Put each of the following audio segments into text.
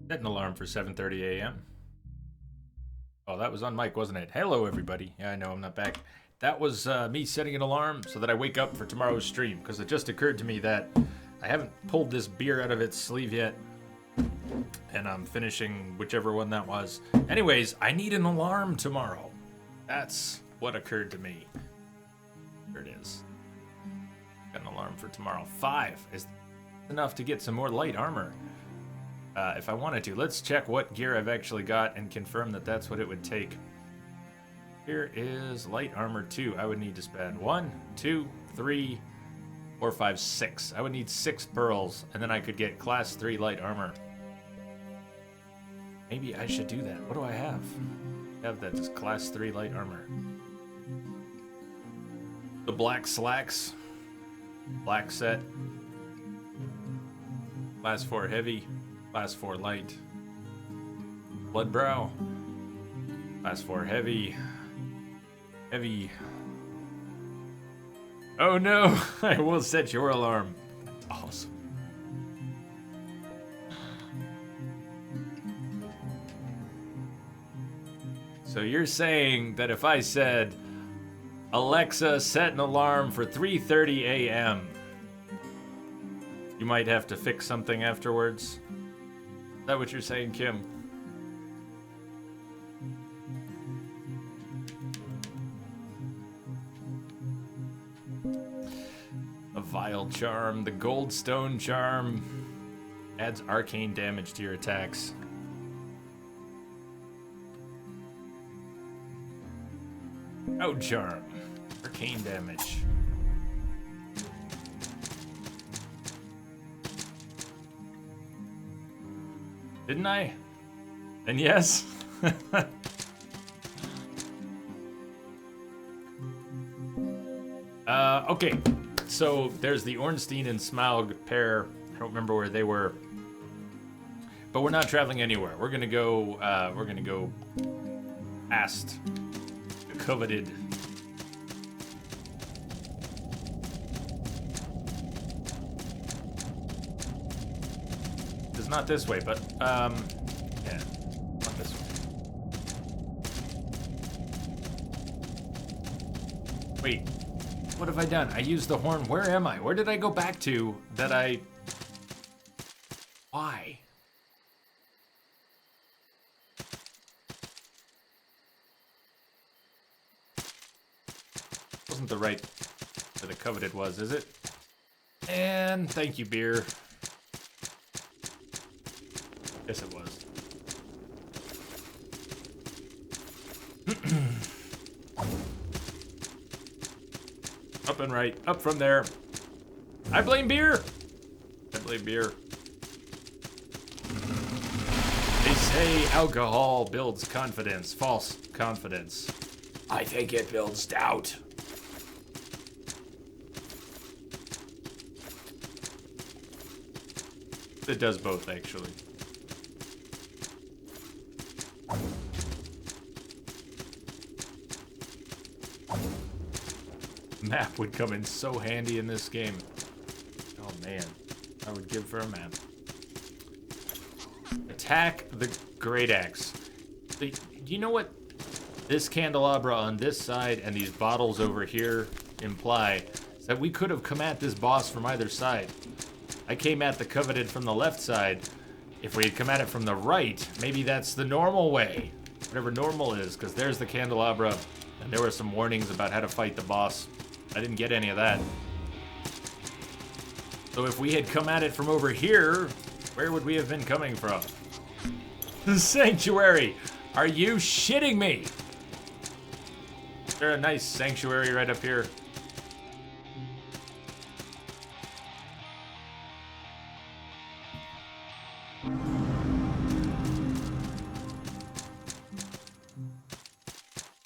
Set an alarm for 7:30 a.m. Oh, that was on mic, wasn't it? Hello, everybody. Yeah, I know I'm not back. That was me setting an alarm so that I wake up for tomorrow's stream, because it just occurred to me that I haven't pulled this beer out of its sleeve yet, and I'm finishing whichever one that was. Anyways, I need an alarm tomorrow. That's what occurred to me. There it is. Got an alarm for tomorrow. 5 is enough to get some more light armor. If I wanted to. Let's check what gear I've actually got and confirm that that's what it would take. Here is light armor 2. I would need to spend 1, 2, 3, 4, 5, 6. I would need 6 pearls, and then I could get class 3 light armor. Maybe I should do that. What do I have? I have that as class 3 light armor. The black slacks. Black set. Class 4 heavy. Class 4 light. Bloodbrow. Class 4 heavy. Heavy. Oh no! I will set your alarm. Awesome. So you're saying that if I said, Alexa, set an alarm for 3:30 a.m., you might have to fix something afterwards? Is that what you're saying, Kim? A vile charm, the goldstone charm adds arcane damage to your attacks. Out charm, arcane damage. Didn't I? And yes. Okay. So there's the Ornstein and Smaug pair. I don't remember where they were, but we're not traveling anywhere. We're gonna go. Past the coveted. It's not this way, but yeah, not this way. Wait, what have I done? I used the horn. Where am I? Where did I go back to that I... Why? Wasn't the right where the coveted was, is it? And thank you, beer. Yes, it was. Up and right. Up from there. I blame beer. I blame beer. They say alcohol builds confidence. False confidence. I think it builds doubt. It does both, actually. Map would come in so handy in this game. Oh man, I would give for a map. Attack the Great Axe. Do you know what this candelabra on this side and these bottles over here imply? Is that we could have come at this boss from either side. I came at the coveted from the left side. If we had come at it from the right, maybe that's the normal way. Whatever normal is, because there's the candelabra, and there were some warnings about how to fight the boss. I didn't get any of that. So if we had come at it from over here, where would we have been coming from? The sanctuary! Are you shitting me? Is there a nice sanctuary right up here?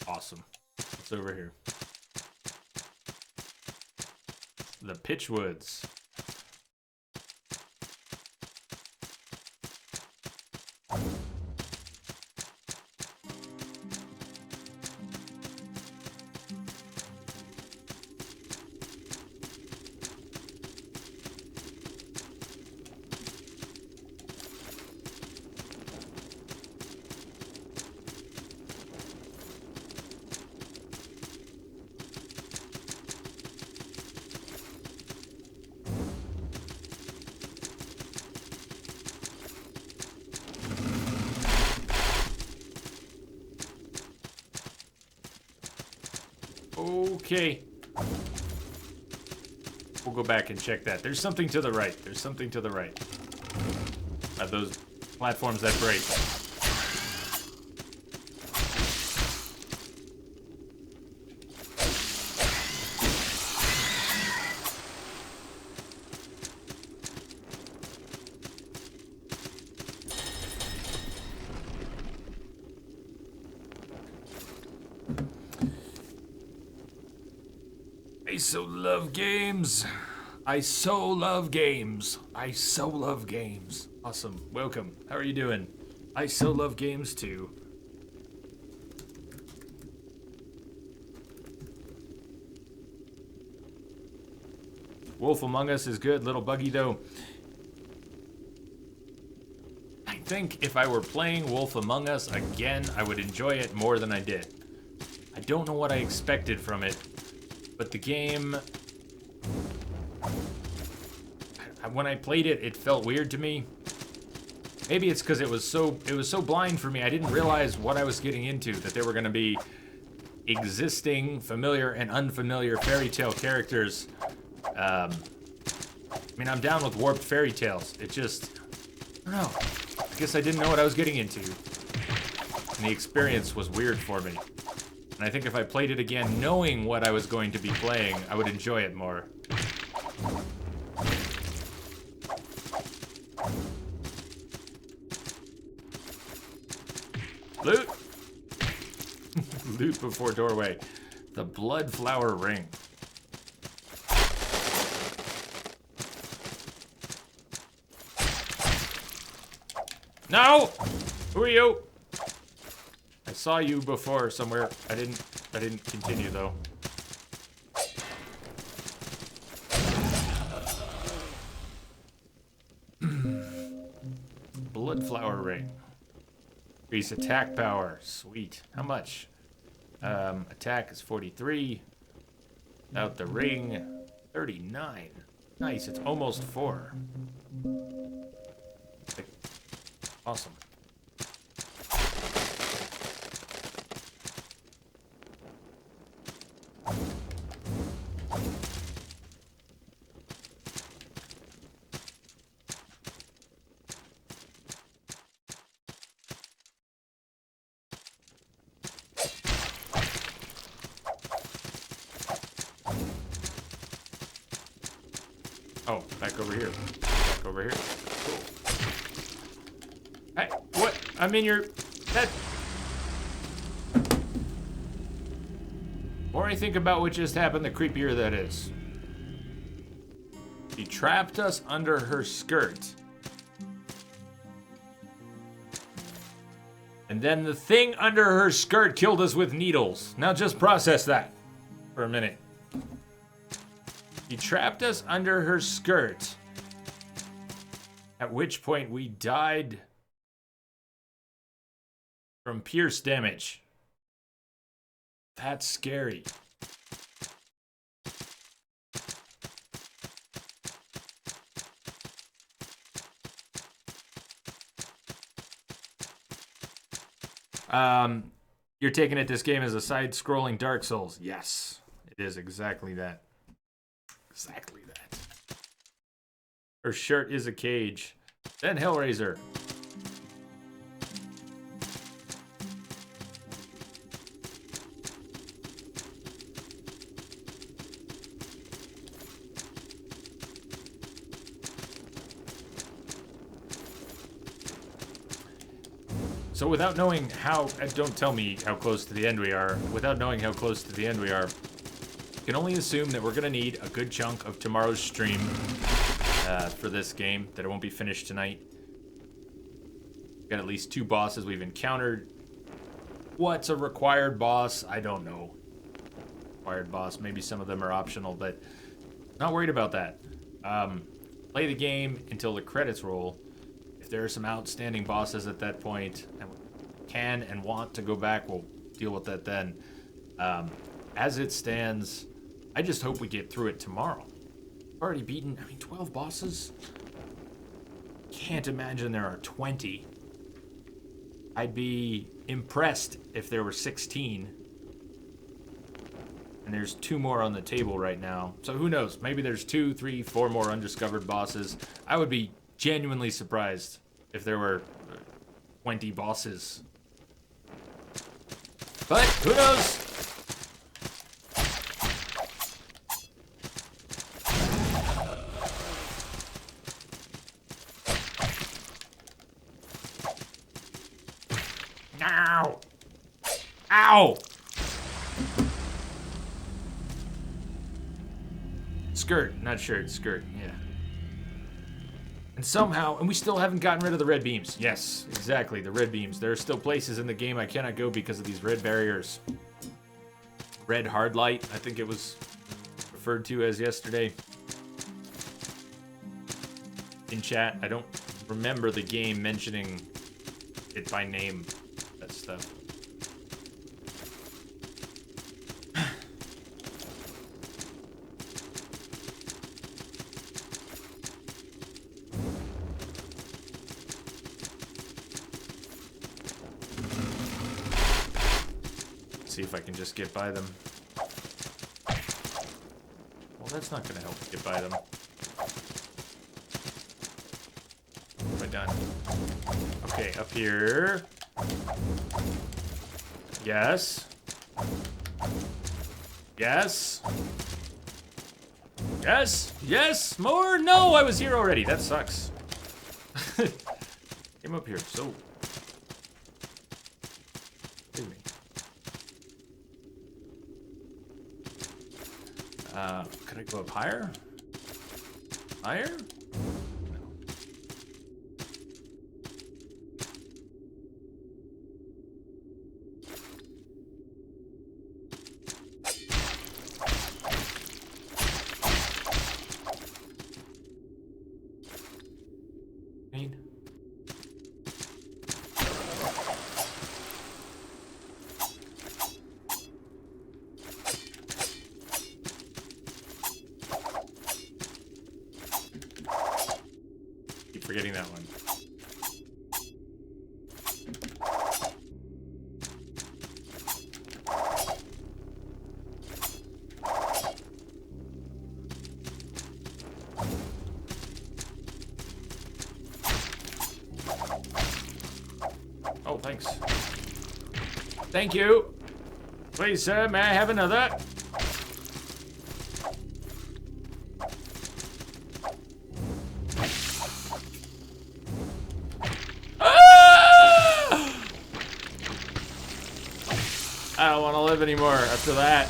Awesome. What's over here? The Pitchwoods. Okay. We'll go back and check that. There's something to the right. There's something to the right. Those platforms that break. I so love games. I so love games. I so love games. Awesome. Welcome. How are you doing? I so love games too. Wolf Among Us is good. Little buggy though. I think if I were playing Wolf Among Us again, I would enjoy it more than I did. I don't know what I expected from it, but the game, when I played it, it felt weird to me. Maybe it's because it was so blind for me. I didn't realize what I was getting into, that there were going to be existing familiar and unfamiliar fairy tale characters. I mean, I'm down with warped fairy tales. It just, I don't know. I guess I didn't know what I was getting into. And the experience was weird for me. And I think if I played it again knowing what I was going to be playing, I would enjoy it more. Loot! Loot before doorway. The Bloodflower Ring. No! Who are you? I saw you before somewhere. I didn't continue though. Bloodflower Ring. Increase attack power. Sweet. How much? Attack is 43. Without the ring, 39. Nice, it's almost 4. Awesome. Oh, back over here. Back over here. Cool. Hey, what? I mean, that. The more I think about what just happened, the creepier that is. She trapped us under her skirt. And then the thing under her skirt killed us with needles. Now just process that for a minute. She trapped us under her skirt. At which point we died from pierce damage. That's scary. You're taking it this game as a side-scrolling Dark Souls. Yes, it is exactly that. Exactly that. Her shirt is a cage. Then Hellraiser. So without knowing how, don't tell me how close to the end we are, without knowing how close to the end we are, you can only assume that we're going to need a good chunk of tomorrow's stream for this game, that it won't be finished tonight. We've got at least 2 bosses we've encountered. What's a required boss? I don't know. Required boss, maybe some of them are optional, but not worried about that. Play the game until the credits roll. If there are some outstanding bosses at that point and can and want to go back, we'll deal with that then. As it stands, I just hope we get through it tomorrow. I've already beaten, 12 bosses? Can't imagine there are 20. I'd be impressed if there were 16. And there's 2 more on the table right now. So who knows? Maybe there's 2, 3, 4 more undiscovered bosses. I would be genuinely surprised if there were 20 bosses. But who knows? Ow! Ow! Skirt, not shirt, skirt, yeah. And somehow, and we still haven't gotten rid of the red beams. Yes, exactly, the red beams. There are still places in the game I cannot go because of these red barriers. Red hard light, I think it was referred to as yesterday. In chat, I don't remember the game mentioning it by name, that stuff. See if I can just get by them. Well, that's not gonna help get by them. What have I done? Okay, up here. Yes. Yes. Yes. Yes. More. No, I was here already. That sucks. Came up here so. Excuse me. Could I go up higher? Higher? Forgetting that one. Oh, thanks. Thank you. Please, sir, may I have another? I don't want to live anymore after that.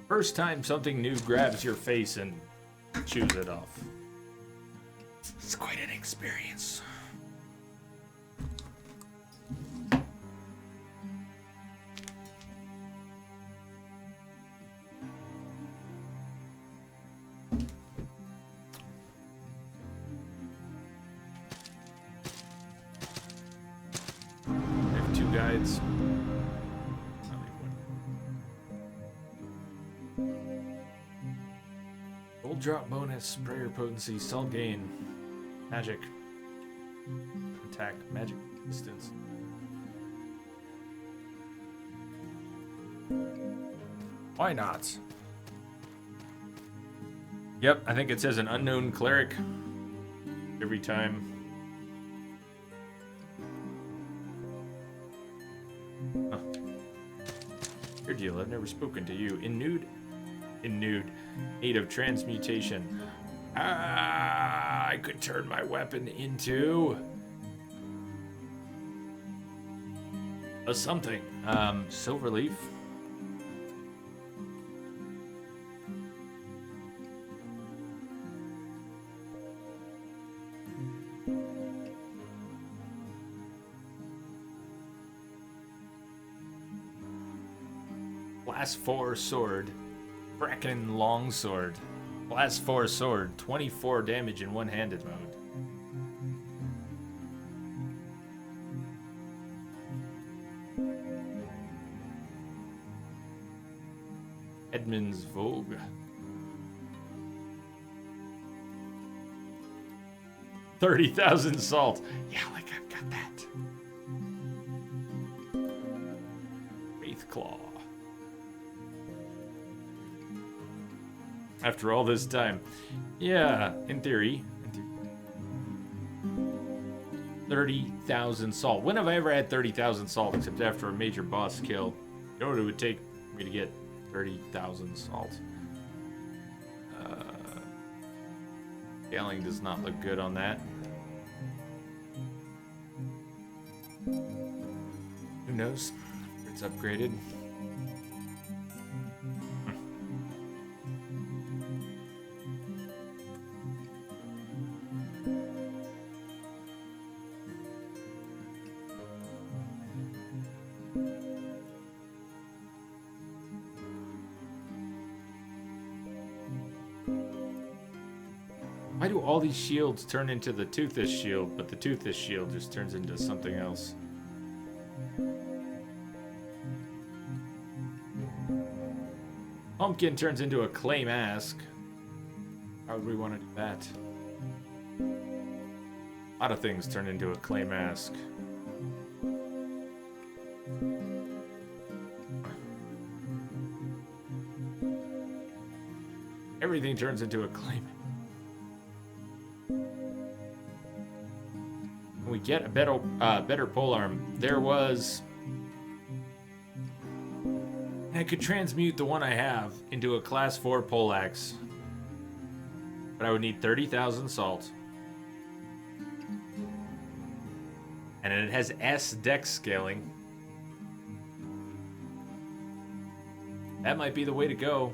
First time something new grabs your face and chews it off. It's quite an experience. Guides. Gold drop bonus, sprayer potency, salt gain, magic, attack, magic distance. Why not? Yep, I think it says an unknown cleric every time. Huh. Your deal, I've never spoken to you. In nude, 8 of transmutation. I could turn my weapon into a something. Silver leaf. Class 4 sword. Bracken longsword. Class 4 sword. 24 damage in one-handed mode. Edmund's Vogue. 30,000 salt. Yeah, like I've got that. Wraith Claw. After all this time. Yeah, in theory. 30,000 salt. When have I ever had 30,000 salt except after a major boss kill? You know what it would take me to get 30,000 salt? Scaling does not look good on that. Who knows? It's upgraded. Why do all these shields turn into the Toothless Shield, but the Toothless Shield just turns into something else? Pumpkin turns into a clay mask. How would we want to do that? A lot of things turn into a clay mask. Everything turns into a clay mask. We get a better polearm. There was... I could transmute the one I have into a class 4 poleaxe. But I would need 30,000 salt. And it has S dex scaling. That might be the way to go.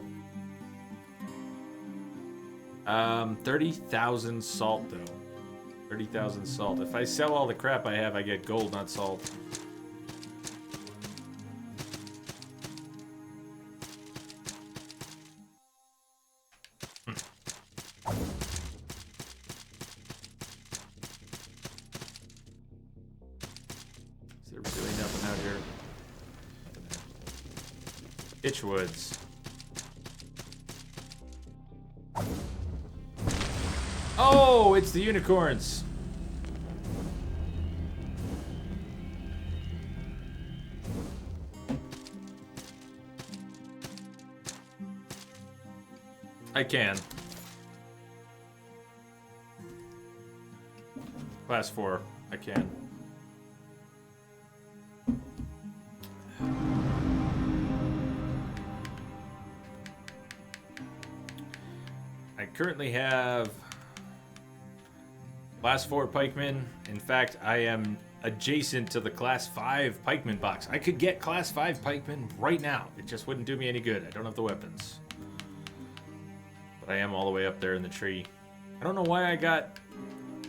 30,000 salt though. 30,000 salt. If I sell all the crap I have, I get gold, not salt. Is there really nothing out here? Itchwoods. Oh, it's the unicorns. I can. Class 4, I can. I currently have Class 4 pikemen. In fact, I am adjacent to the Class 5 pikeman box. I could get Class 5 pikemen right now. It just wouldn't do me any good. I don't have the weapons. But I am all the way up there in the tree. I don't know why I got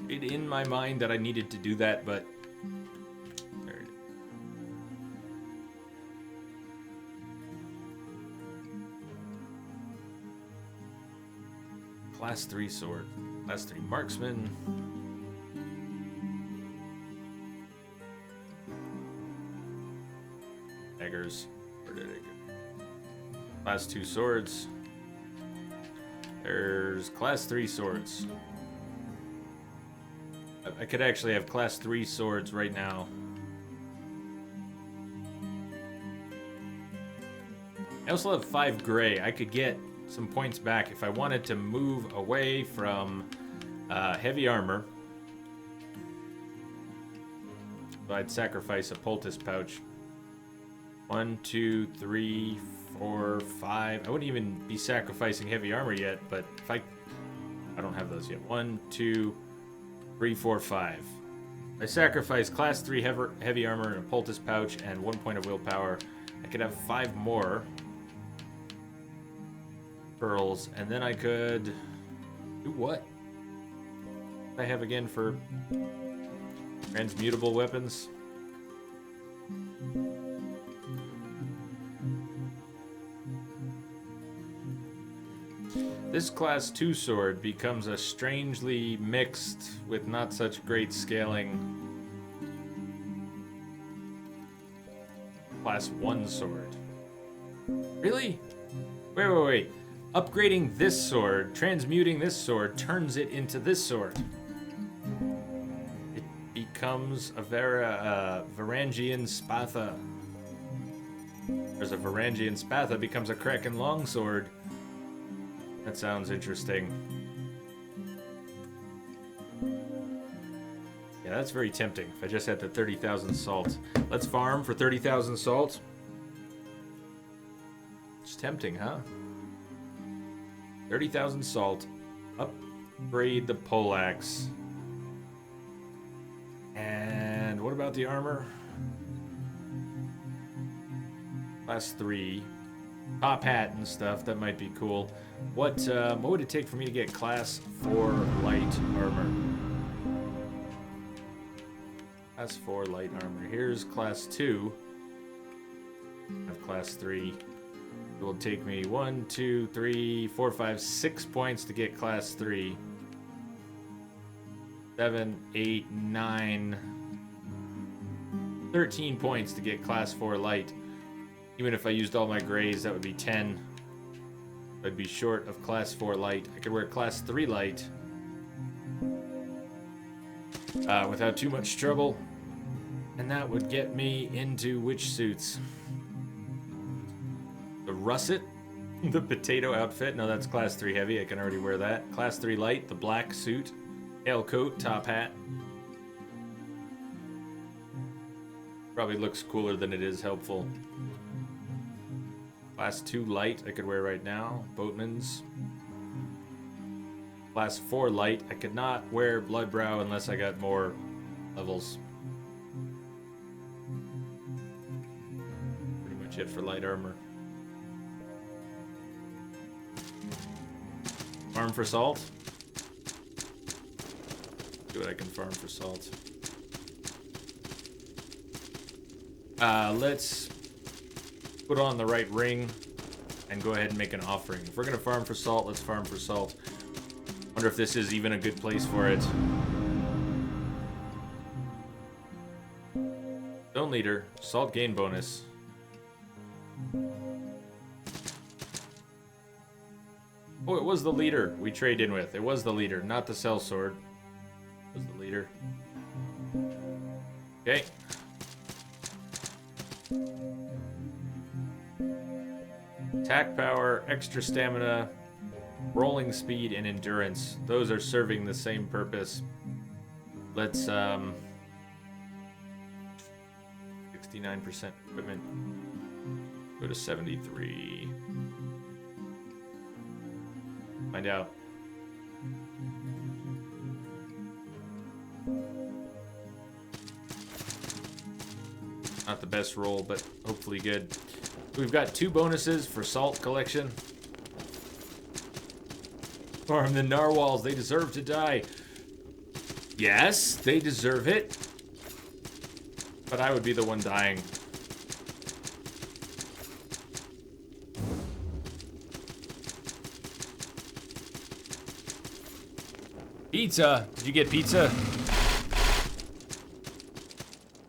it in my mind that I needed to do that, but there it is. Class 3 sword. Class 3 marksman. Daggers. Where did it go? Class 2 swords. There's Class 3 swords. I could actually have Class 3 swords right now. I also have 5 gray. I could get some points back if I wanted to move away from heavy armor. So I'd sacrifice a poultice pouch. 1, 2, 3, 4, 5. I wouldn't even be sacrificing heavy armor yet, but if I don't have those yet. 1, 2, 3, 4, 5. I sacrifice Class 3 heavy armor and a poultice pouch and 1 point of willpower. I could have 5 more pearls, and then I could do what? I have again for transmutable weapons. This Class 2 sword becomes a strangely mixed with not such great scaling Class 1 sword. Really? Wait. Upgrading this sword, transmuting this sword, turns it into this sword. becomes a Varangian Spatha. There's a Varangian Spatha becomes a Kraken longsword. That sounds interesting. Yeah, that's very tempting. If I just had the 30,000 salt. Let's farm for 30,000 salt. It's tempting, huh? 30,000 salt. Upgrade the poleaxe. And what about the armor? Class 3. Top hat and stuff. That might be cool. What would it take for me to get class 4 light armor? Class 4 light armor. Here's class 2. I have class 3. It will take me 1, 2, 3, 4, 5, 6 points to get class 3. 7, 8, 9, 13 points to get class 4 light. Even if I used all my grays, that would be 10. I'd be short of class 4 light. I could wear class 3 light without too much trouble. And that would get me into which suits? The russet? The potato outfit? No, that's class 3 heavy. I can already wear that. Class 3 light, the black suit. Tailcoat, top hat. Probably looks cooler than it is helpful. Class 2 light, I could wear right now. Boatman's. Class 4 light, I could not wear Bloodbrow unless I got more levels. Pretty much it for light armor. Farm for salt. See what I can farm for salt. Let's put on the right ring and go ahead and make an offering. If we're gonna farm for salt, let's farm for salt. Wonder if this is even a good place for it. Zone leader, salt gain bonus. Oh, it was the leader we trade in with. It was the leader, not the sellsword. It was the leader. Okay. Attack power, extra stamina, rolling speed, and endurance. Those are serving the same purpose. Let's, 69% equipment. Go to 73. Find out. Not the best roll, but hopefully good. We've got 2 bonuses for salt collection. Farm the narwhals, they deserve to die. Yes, they deserve it. But I would be the one dying. Pizza! Did you get pizza?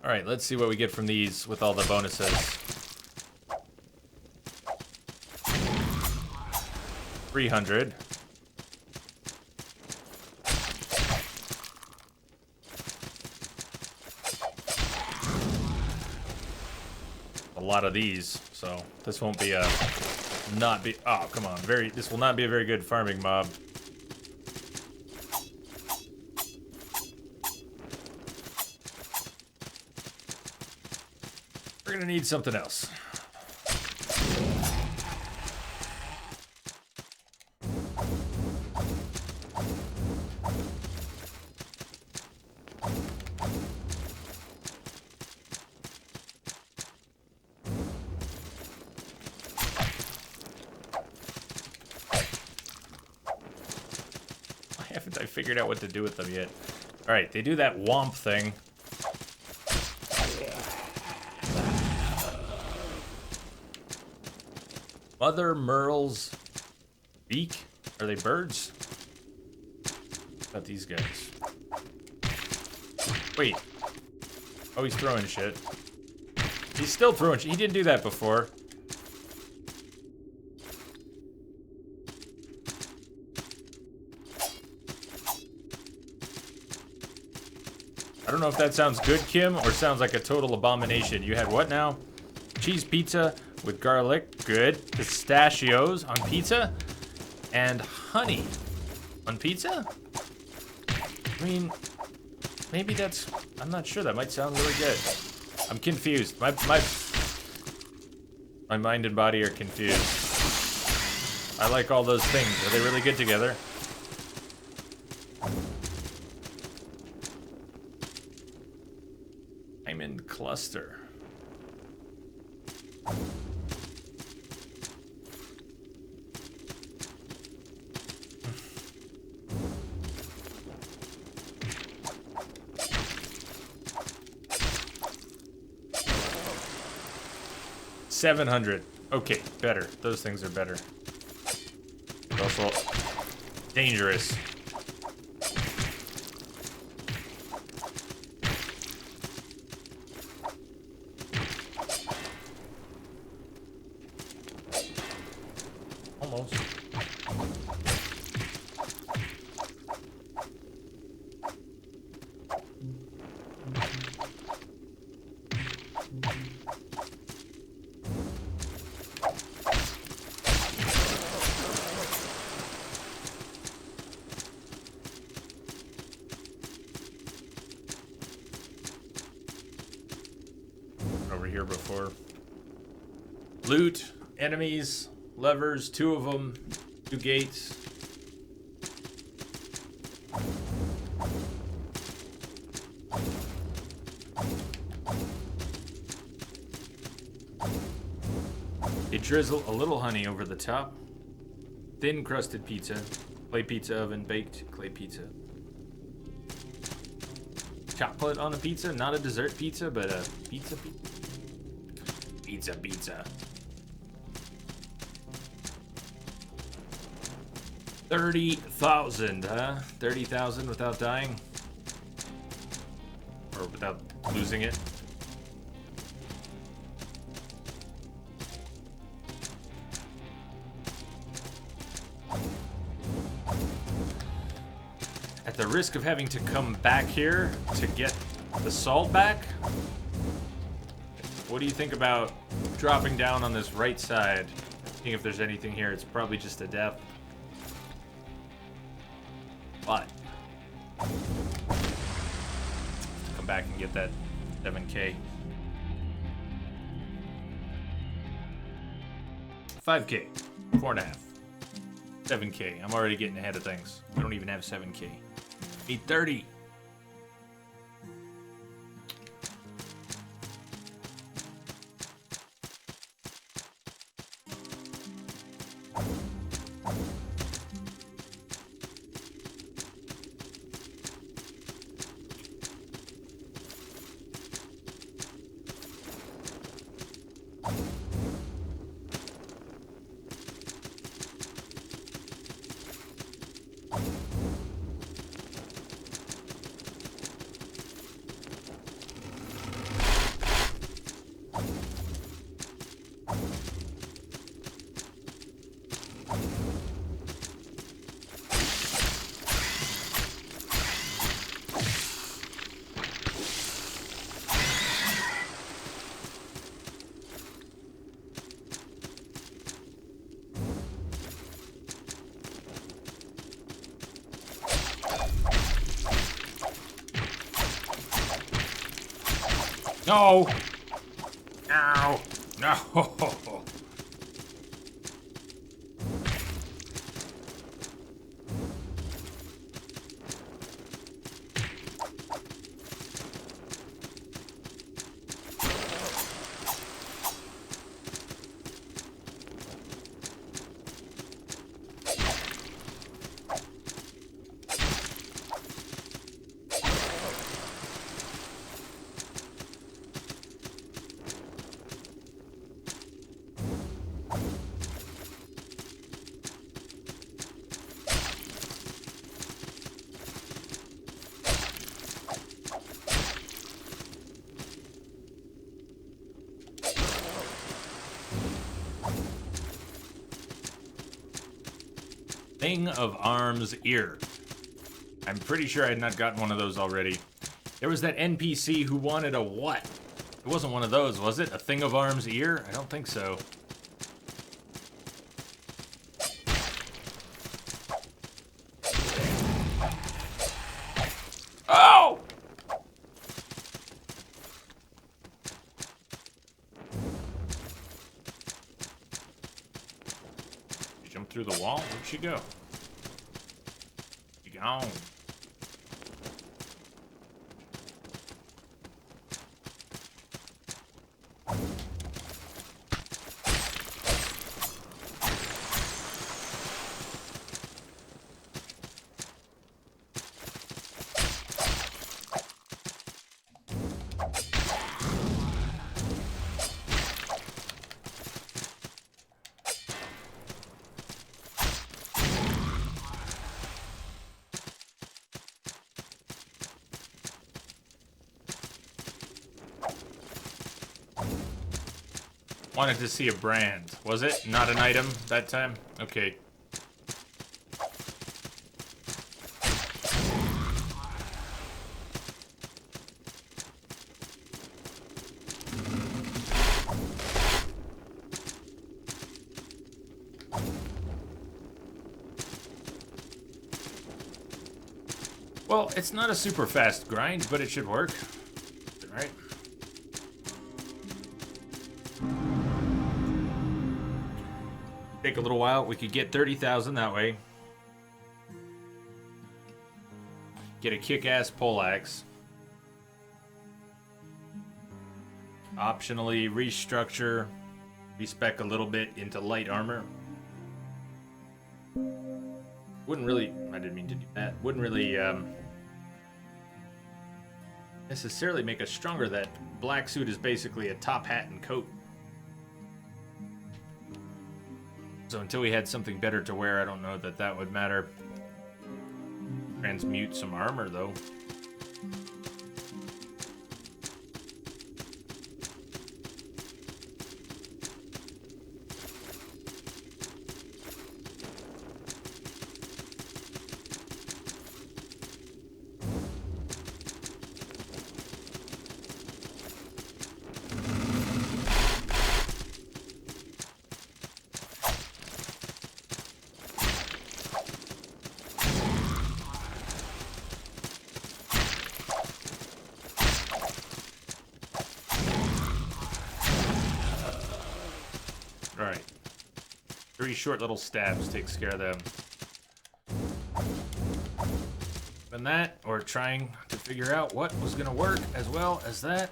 Alright, let's see what we get from these with all the bonuses. 300. A lot of these, so this won't be a oh, come on. This will not be a very good farming mob. We're gonna need something else. Haven't I figured out what to do with them yet? Alright, they do that womp thing. Mother Merle's beak? Are they birds? What about these guys? Wait. Oh, he's throwing shit. He's still throwing shit. He didn't do that before. I don't know if that sounds good, Kim, or sounds like a total abomination. You had what now? Cheese pizza with garlic. Good. Pistachios on pizza. And honey on pizza? I mean, maybe that's... I'm not sure. That might sound really good. I'm confused. My mind and body are confused. I like all those things. Are they really good together? Diamond cluster. $700. Okay, better. Those things are better. Also dangerous. Almost. Over here before. Loot, enemies, levers, 2 of them, 2 gates. They drizzle a little honey over the top. Thin crusted pizza. Clay pizza oven, baked clay pizza. Chocolate on a pizza, not a dessert pizza, but a pizza pizza. Pizza. 30,000, huh? 30,000 without dying? Or without losing it? At the risk of having to come back here to get the salt back, what do you think about dropping down on this right side? Seeing if there's anything here. It's probably just a death. But come back and get that 7K. 5K. 4.5. 7K. I'm already getting ahead of things. We don't even have 7K. Need 30. No! Ow! No! Thing of Arms ear. I'm pretty sure I had not gotten one of those already. There was that NPC who wanted a what? It wasn't one of those, was it? A thing of arms ear? I don't think so. Oh! She jumped through the wall? Where'd she go? She gone. Wanted to see a brand. Was it? Not an item that time? Okay. Well, it's not a super fast grind, but it should work. Alright. Take a little while. We could get 30,000 that way. Get a kick-ass poleaxe. Optionally restructure, respec a little bit into light armor. Wouldn't really, I didn't mean to do that. Wouldn't really necessarily make us stronger. That black suit is basically a top hat and coat. So until we had something better to wear, I don't know that that would matter. Transmute some armor, though. Alright. 3 short little stabs takes care of them. And that, or trying to figure out what was going to work as well as that.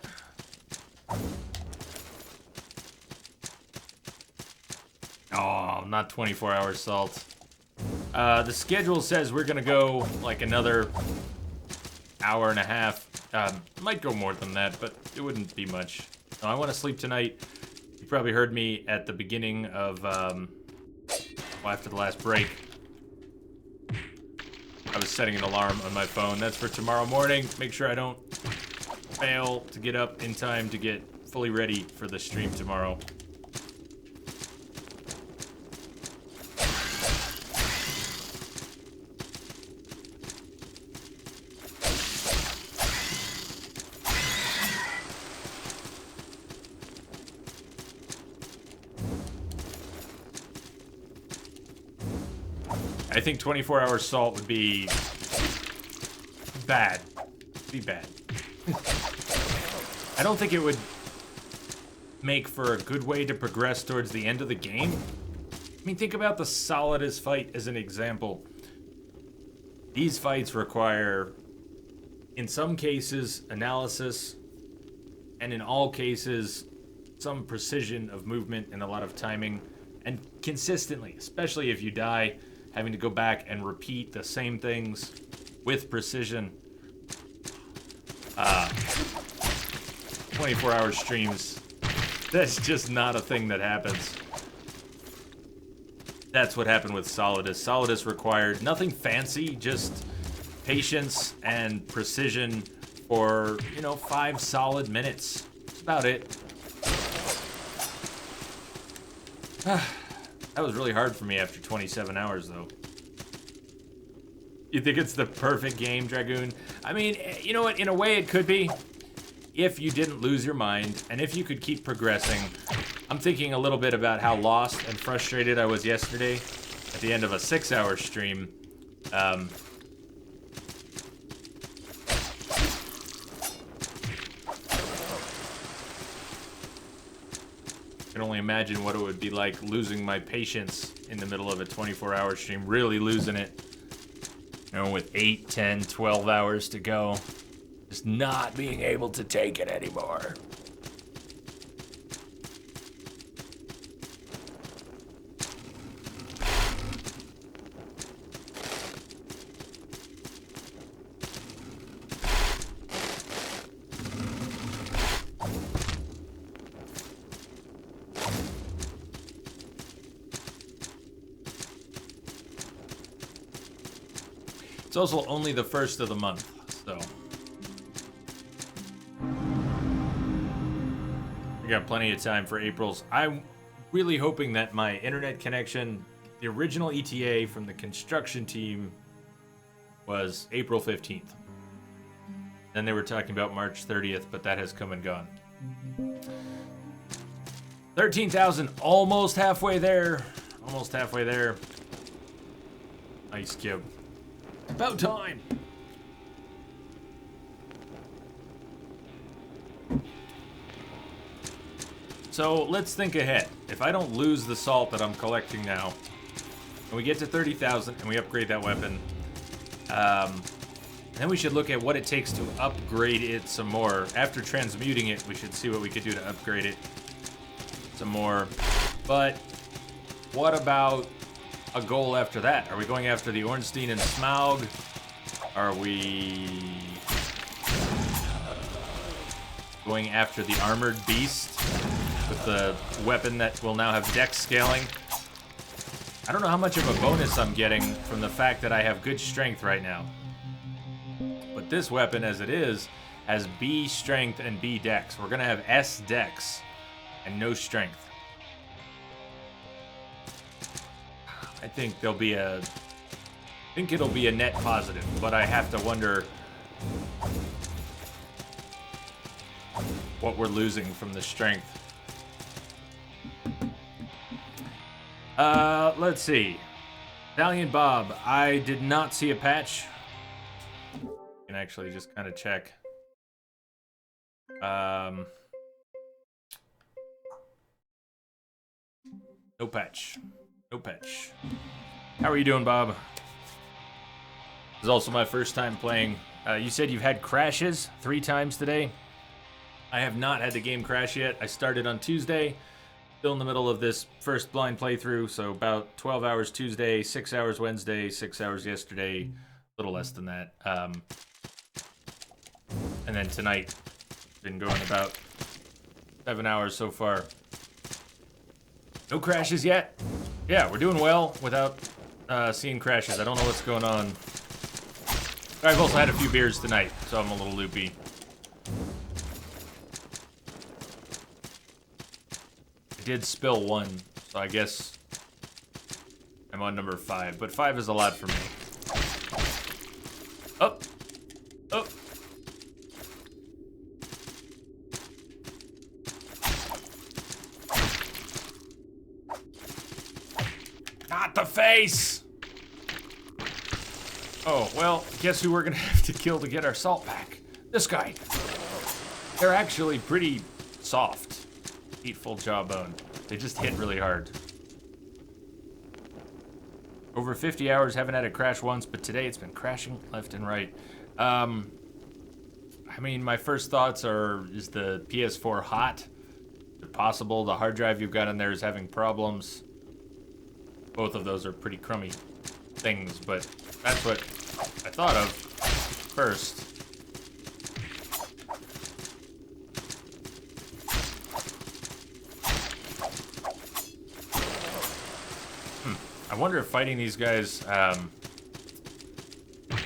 Oh, not 24-hour salt. The schedule says we're going to go like another hour and a half. Might go more than that, but it wouldn't be much. No, I want to sleep tonight. You probably heard me at the beginning of, well, after the last break. I was setting an alarm on my phone. That's for tomorrow morning. Make sure I don't fail to get up in time to get fully ready for the stream tomorrow. I think 24-hour salt would be bad. Be bad. I don't think it would make for a good way to progress towards the end of the game. I mean, think about the Solidus fight as an example. These fights require, in some cases, analysis, and in all cases, some precision of movement and a lot of timing, and consistently, especially if you die, having to go back and repeat the same things with precision. 24-hour streams, that's just not a thing that happens. That's what happened with Solidus. Solidus required nothing fancy, just patience and precision for, 5 solid minutes. That's about it. That was really hard for me after 27 hours, though. You think it's the perfect game, Dragoon? I mean, you know what? In a way, it could be. If you didn't lose your mind, and if you could keep progressing. I'm thinking a little bit about how lost and frustrated I was yesterday at the end of a 6-hour stream. I can only imagine what it would be like losing my patience in the middle of a 24-hour stream, really losing it. You know, with 8, 10, 12 hours to go. Just not being able to take it anymore. It's also only the first of the month, so. We got plenty of time for April's. I'm really hoping that my internet connection, the original ETA from the construction team was April 15th. Then they were talking about March 30th, but that has come and gone. 13,000, almost halfway there. Almost halfway there. Nice, Kib. About time. So let's think ahead. If I don't lose the salt that I'm collecting now, and we get to 30,000 and we upgrade that weapon, then we should look at what it takes to upgrade it some more. After transmuting it, we should see what we could do to upgrade it some more. But what about a goal after that? Are we going after the Ornstein and Smaug? Are we going after the Armored Beast with the weapon that will now have dex scaling? I don't know how much of a bonus I'm getting from the fact that I have good strength right now. But this weapon, as it is, has B strength and B dex. We're gonna have S dex and no strength. I think it'll be a net positive, but I have to wonder what we're losing from the strength. Let's see. Valiant Bob, I did not see a patch. I can actually just kind of check. No patch. No patch. How are you doing, Bob? This is also my first time playing. You said you've had crashes 3 times today. I have not had the game crash yet. I started on Tuesday. Still in the middle of this first blind playthrough, so about 12 hours Tuesday, 6 hours Wednesday, 6 hours yesterday, a little less than that. And then tonight, been going about 7 hours so far. No crashes yet. Yeah, we're doing well without seeing crashes. I don't know what's going on. I've also had a few beers tonight, so I'm a little loopy. I did spill 1, so I guess I'm on number 5, but 5 is a lot for me. Oh! Oh! Not the face! Oh, well, guess who we're gonna have to kill to get our salt back? This guy. They're actually pretty soft. Eat full jawbone. They just hit really hard. Over 50 hours, haven't had a crash once, but today it's been crashing left and right. I mean, my first thoughts are, is the PS4 hot? Is it possible the hard drive you've got in there is having problems? Both of those are pretty crummy things, but that's what I thought of first. I wonder if fighting these guys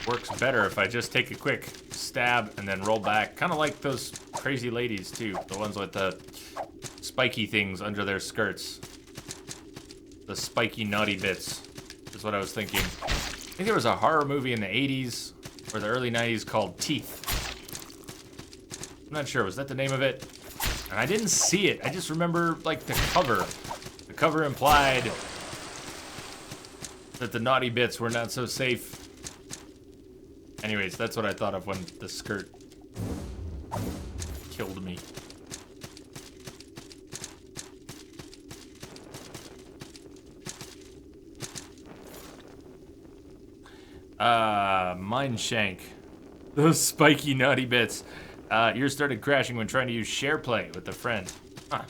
works better if I just take a quick stab and then roll back. Kind of like those crazy ladies, too. The ones with the spiky things under their skirts. The spiky naughty bits is what I was thinking. I think there was a horror movie in the 80s or the early 90s called Teeth. I'm not sure, was that the name of it? And I didn't see it, I just remember, like, the cover. The cover implied that the naughty bits were not so safe. Anyways, that's what I thought of when the skirt killed me. Mineshank. Those spiky naughty bits. Yours started crashing when trying to use SharePlay with a friend. Huh.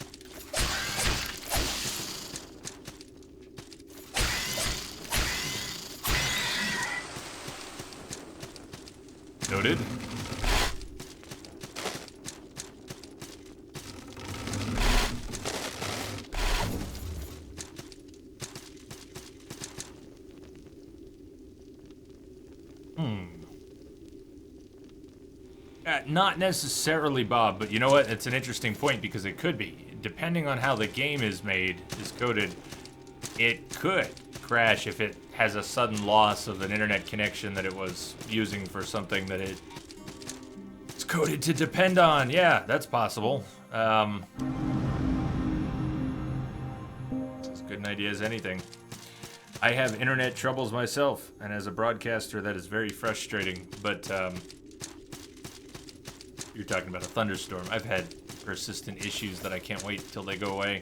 Noted. Not necessarily, Bob, but you know what? It's an interesting point because it could be. Depending on how the game is made, is coded, it could crash if it has a sudden loss of an internet connection that it was using for something that it's coded to depend on. Yeah, that's possible. It's as good an idea as anything. I have internet troubles myself, and as a broadcaster, that is very frustrating, but, you're talking about a thunderstorm. I've had persistent issues that I can't wait till they go away.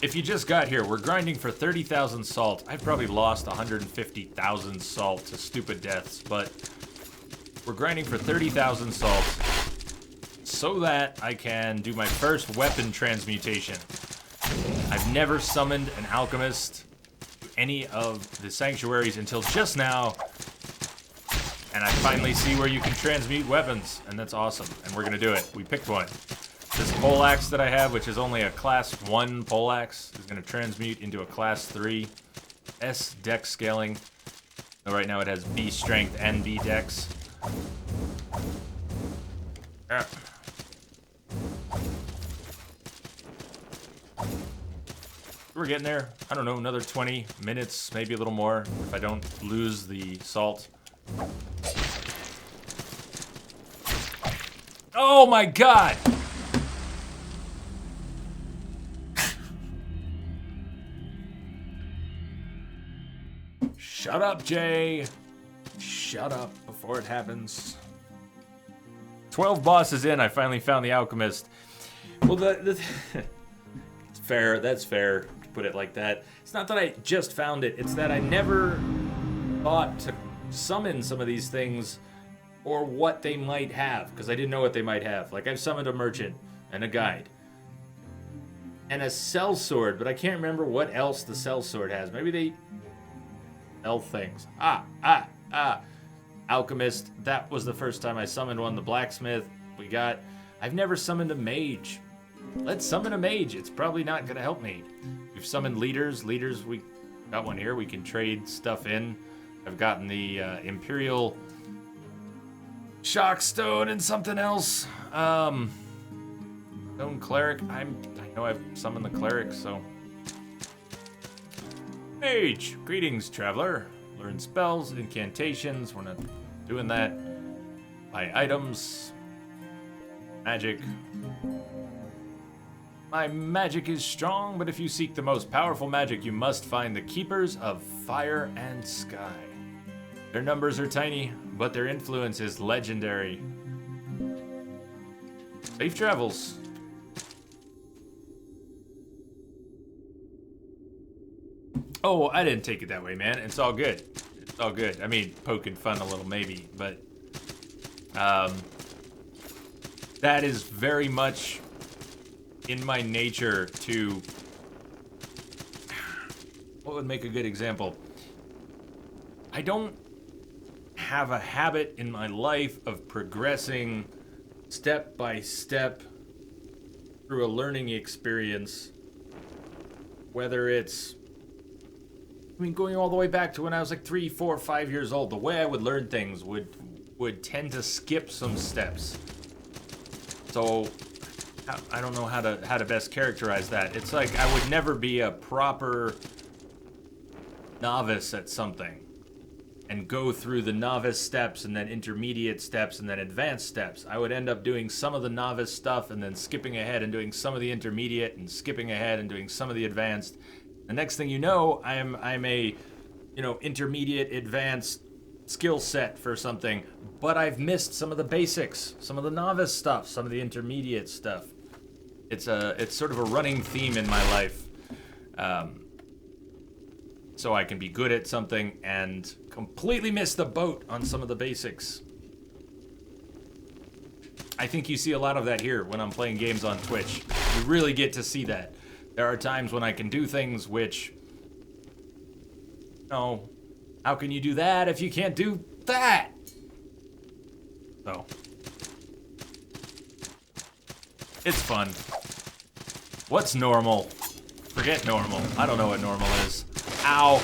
If you just got here, we're grinding for 30,000 salt. I've probably lost 150,000 salt to stupid deaths, but we're grinding for 30,000 salt so that I can do my first weapon transmutation. I've never summoned an alchemist to any of the sanctuaries until just now. And I finally see where you can transmute weapons, and that's awesome, and we're gonna do it. We picked one. This poleaxe that I have, which is only a class 1 poleaxe, is gonna transmute into a class 3 S dex scaling. So right now it has B strength and B dex. Yeah. We're getting there. I don't know, another 20 minutes, maybe a little more, if I don't lose the salt. Oh my god! Shut up, Jay. Shut up before it happens. 12 bosses in, I finally found the alchemist. Well, it's fair, that's fair to put it like that. It's not that I just found it, it's that I never thought to summon some of these things or what they might have, because I didn't know what they might have. Like, I've summoned a merchant and a guide and a sellsword, but I can't remember what else the sellsword has. Maybe they sell things. Alchemist, that was the first time I summoned one. The blacksmith, we got. I've never summoned a mage. Let's summon a mage. It's probably not gonna help me. We've summoned leaders. Leaders, we got one here. We can trade stuff in. I've gotten the Imperial Shockstone and something else. Stone Cleric. I know I've summoned the Cleric, so. Mage! Greetings, traveler. Learn spells, incantations. We're not doing that. Buy items. Magic. My magic is strong, but if you seek the most powerful magic, you must find the Keepers of Fire and Sky. Their numbers are tiny, but their influence is legendary. Safe travels. Oh, I didn't take it that way, man. It's all good. It's all good. I mean, poking fun a little maybe, but that is very much in my nature to... What would make a good example? I don't have a habit in my life of progressing step by step through a learning experience, whether it's, I mean, going all the way back to when I was like 3, 4, 5 years old. The way I would learn things would tend to skip some steps. So I don't know how to best characterize that. It's like I would never be a proper novice at something. and go through the novice steps and then intermediate steps and then advanced steps. I would end up doing some of the novice stuff and then skipping ahead and doing some of the intermediate and skipping ahead and doing some of the advanced. The next thing you know, I'm a, intermediate advanced skill set for something, but I've missed some of the basics, some of the novice stuff, some of the intermediate stuff. It's sort of a running theme in my life. So I can be good at something and completely miss the boat on some of the basics. I think you see a lot of that here when I'm playing games on Twitch. You really get to see that. There are times when I can do things which, how can you do that if you can't do that? So, it's fun. What's normal? Forget normal. I don't know what normal is. Ow.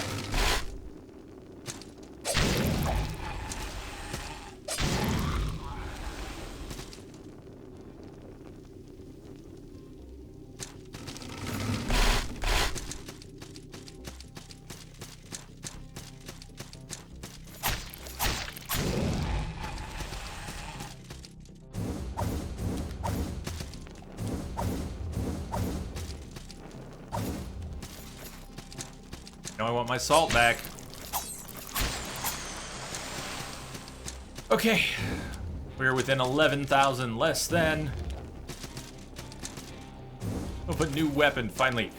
Now I want my salt back. Okay. We're within 11,000 less than of a new weapon, finally.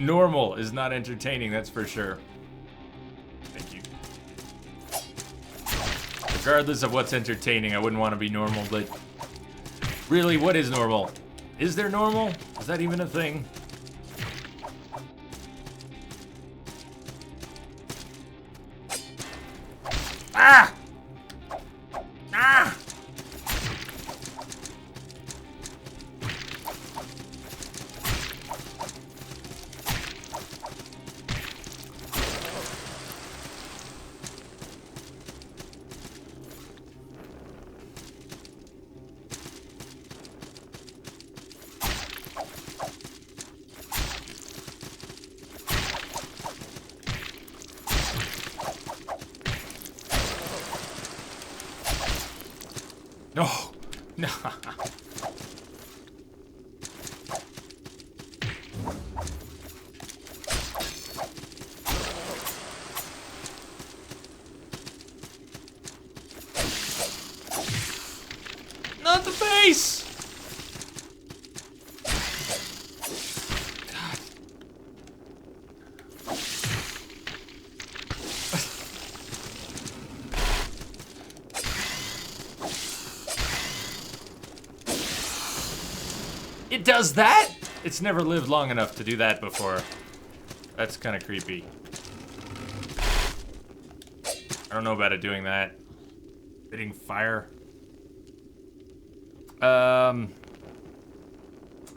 Normal is not entertaining, that's for sure. Thank you. Regardless of what's entertaining, I wouldn't want to be normal, but really, what is normal? Is there normal? Is that even a thing? Ah! Ah! No, no. Not the face. God. It does that? It's never lived long enough to do that before. That's kind of creepy. I don't know about it doing that. Spitting fire. I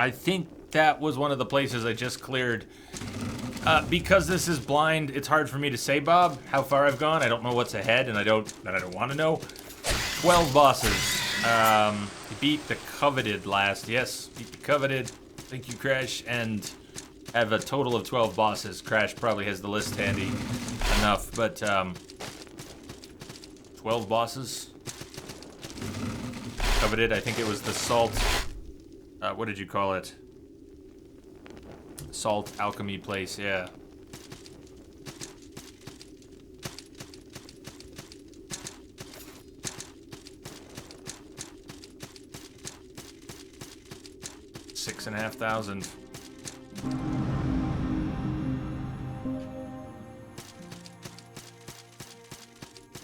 think that was one of the places I just cleared. Because this is blind, it's hard for me to say, Bob, how far I've gone. I don't know what's ahead, and I don't want to know. 12 bosses. You beat the Coveted last. Yes, beat the Coveted. Thank you, Crash. And have a total of 12 bosses. Crash probably has the list handy enough, but 12 bosses. Coveted, I think it was the Salt. What did you call it? Salt Alchemy place, yeah. $6,500.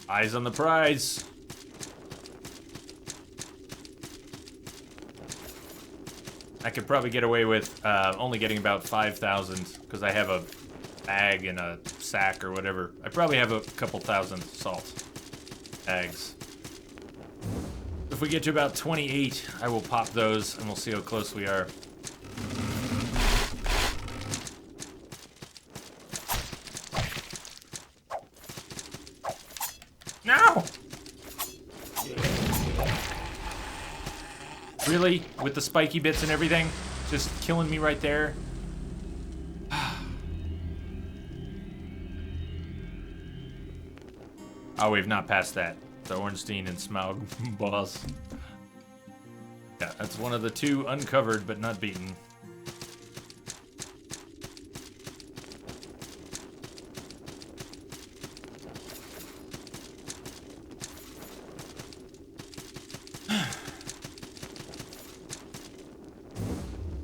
Eyes on the prize. I could probably get away with only getting about 5,000 because I have a bag and a sack or whatever. I probably have a couple thousand salt bags. If we get to about 28, I will pop those and we'll see how close we are. No! Really? With the spiky bits and everything? Just killing me right there? Oh, we've not passed that. The Ornstein and Smaug boss. Yeah, that's one of the two uncovered but not beaten.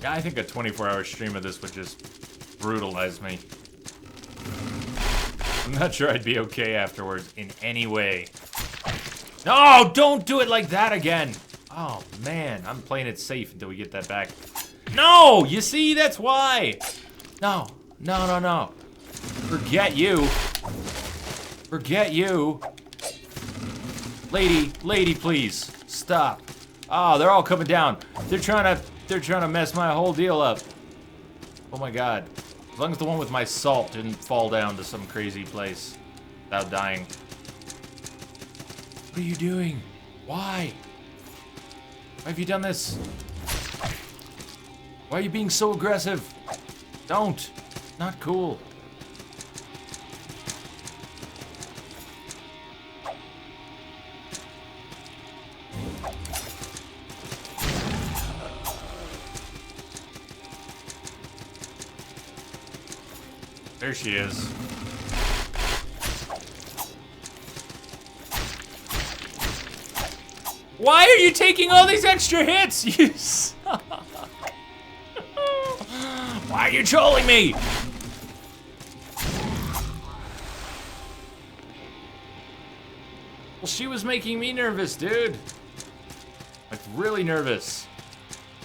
Yeah, I think a 24-hour stream of this would just brutalize me. I'm not sure I'd be okay afterwards in any way. No, don't do it like that again. Oh, man, I'm playing it safe until we get that back. No, you see, that's why. No, no, no, no. Forget you. Forget you. Lady, please, stop. Oh, they're all coming down. They're trying to mess my whole deal up. Oh my god. As long as the one with my salt didn't fall down to some crazy place without dying. What are you doing? Why? Why have you done this? Why are you being so aggressive? Don't. Not cool. There she is. Why are you taking all these extra hits? You Why are you trolling me? Well, she was making me nervous, dude. Like, really nervous.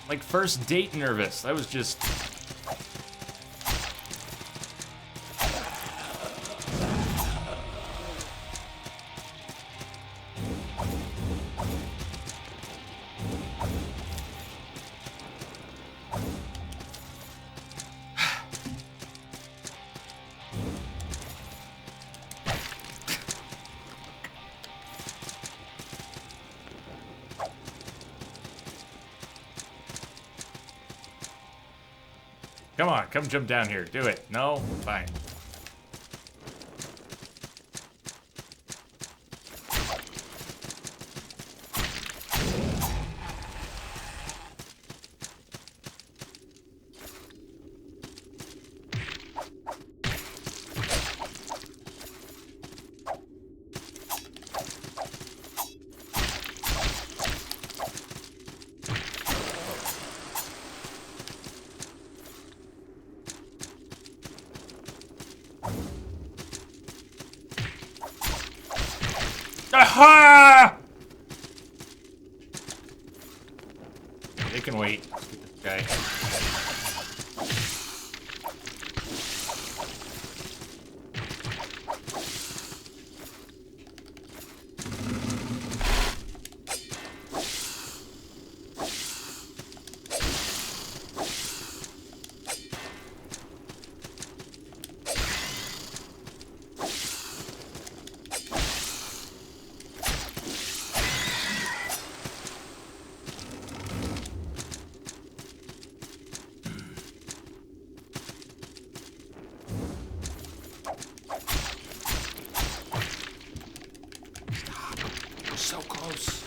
Like, first date nervous. That was just... Come on, come jump down here. Do it. No? Fine. Aha! They can wait. Let's get this guy. So close.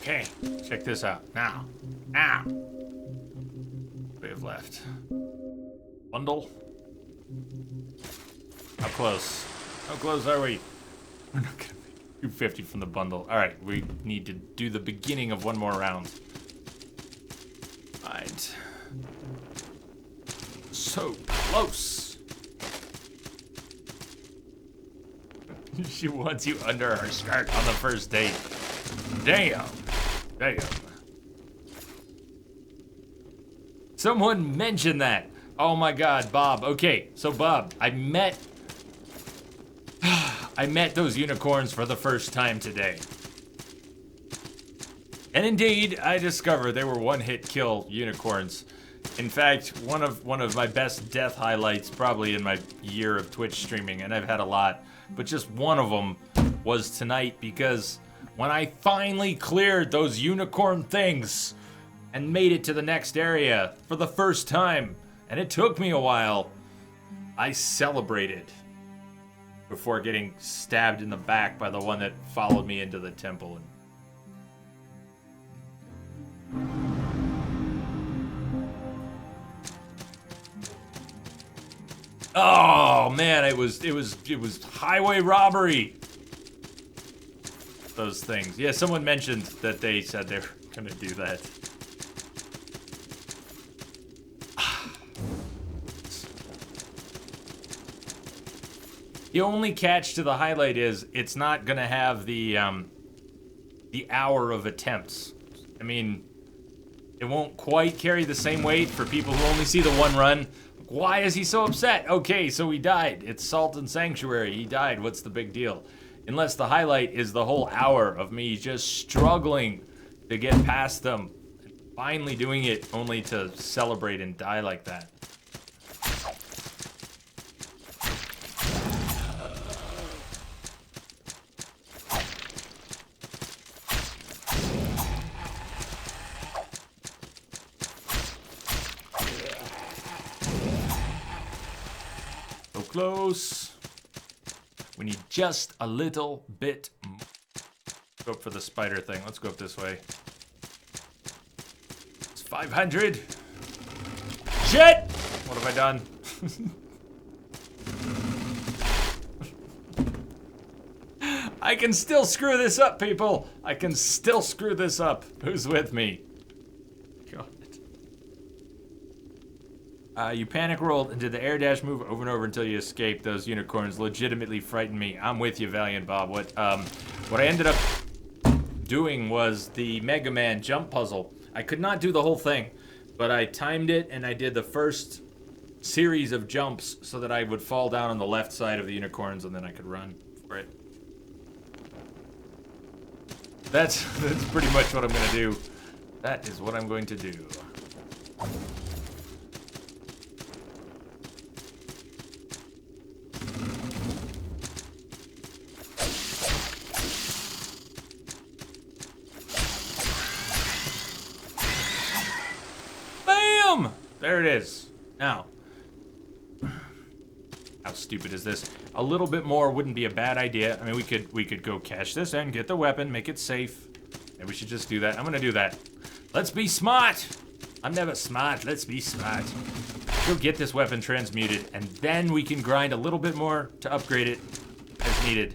Okay, check this out. Now. Now. We have left. Bundle. How close? How close are we? We're not gonna make 250 from the bundle. Alright, we need to do the beginning of one more round. Right. So close. She wants you under her skirt on the first date. Damn. Damn. Someone mentioned that. Oh my god, Bob. Okay, so Bob, I met those unicorns for the first time today. And indeed, I discovered they were one-hit kill unicorns. In fact, one of my best death highlights probably in my year of Twitch streaming, and I've had a lot, but just one of them was tonight because when I finally cleared those unicorn things and made it to the next area for the first time, and it took me a while, I celebrated before getting stabbed in the back by the one that followed me into the temple. Oh man, it was highway robbery. Those things. Yeah, someone mentioned that they said they were gonna do that. The only catch to the highlight is it's not gonna have the hour of attempts. I mean, it won't quite carry the same weight for people who only see the one run. Why is he so upset? Okay, so he died. It's Salt and Sanctuary. He died. What's the big deal? Unless the highlight is the whole hour of me just struggling to get past them. Finally doing it only to celebrate and die like that. Close. We need just a little bit more. Go up for the spider thing. Let's go up this way. It's 500. Shit! What have I done? I can still screw this up, people. I can still screw this up. Who's with me? You panic rolled and did the air dash move over and over until you escaped. Those unicorns legitimately frightened me. I'm with you, Valiant Bob. What I ended up doing was the Mega Man jump puzzle. I could not do the whole thing, but I timed it and I did the first series of jumps so that I would fall down on the left side of the unicorns and then I could run for it. That's pretty much what I'm gonna do. That is what I'm going to do. There it is. Now, how stupid is this? A little bit more wouldn't be a bad idea. I mean, we could go cache this and get the weapon, make it safe. Maybe we should just do that. I'm gonna do that. Let's be smart. I'm never smart. Let's be smart. Go get this weapon transmuted, and then we can grind a little bit more to upgrade it as needed.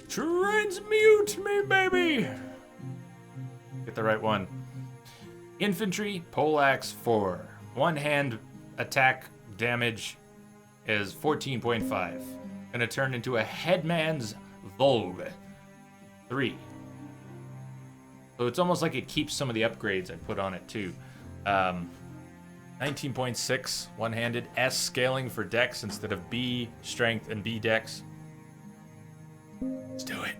Transmute me, baby! Get the right one. Infantry, poleaxe 4. One hand attack damage is 14.5. Gonna turn into a headman's Vogue. 3. So it's almost like it keeps some of the upgrades I put on it too. 19.6 one-handed. S scaling for dex instead of B strength and B dex. Let's do it.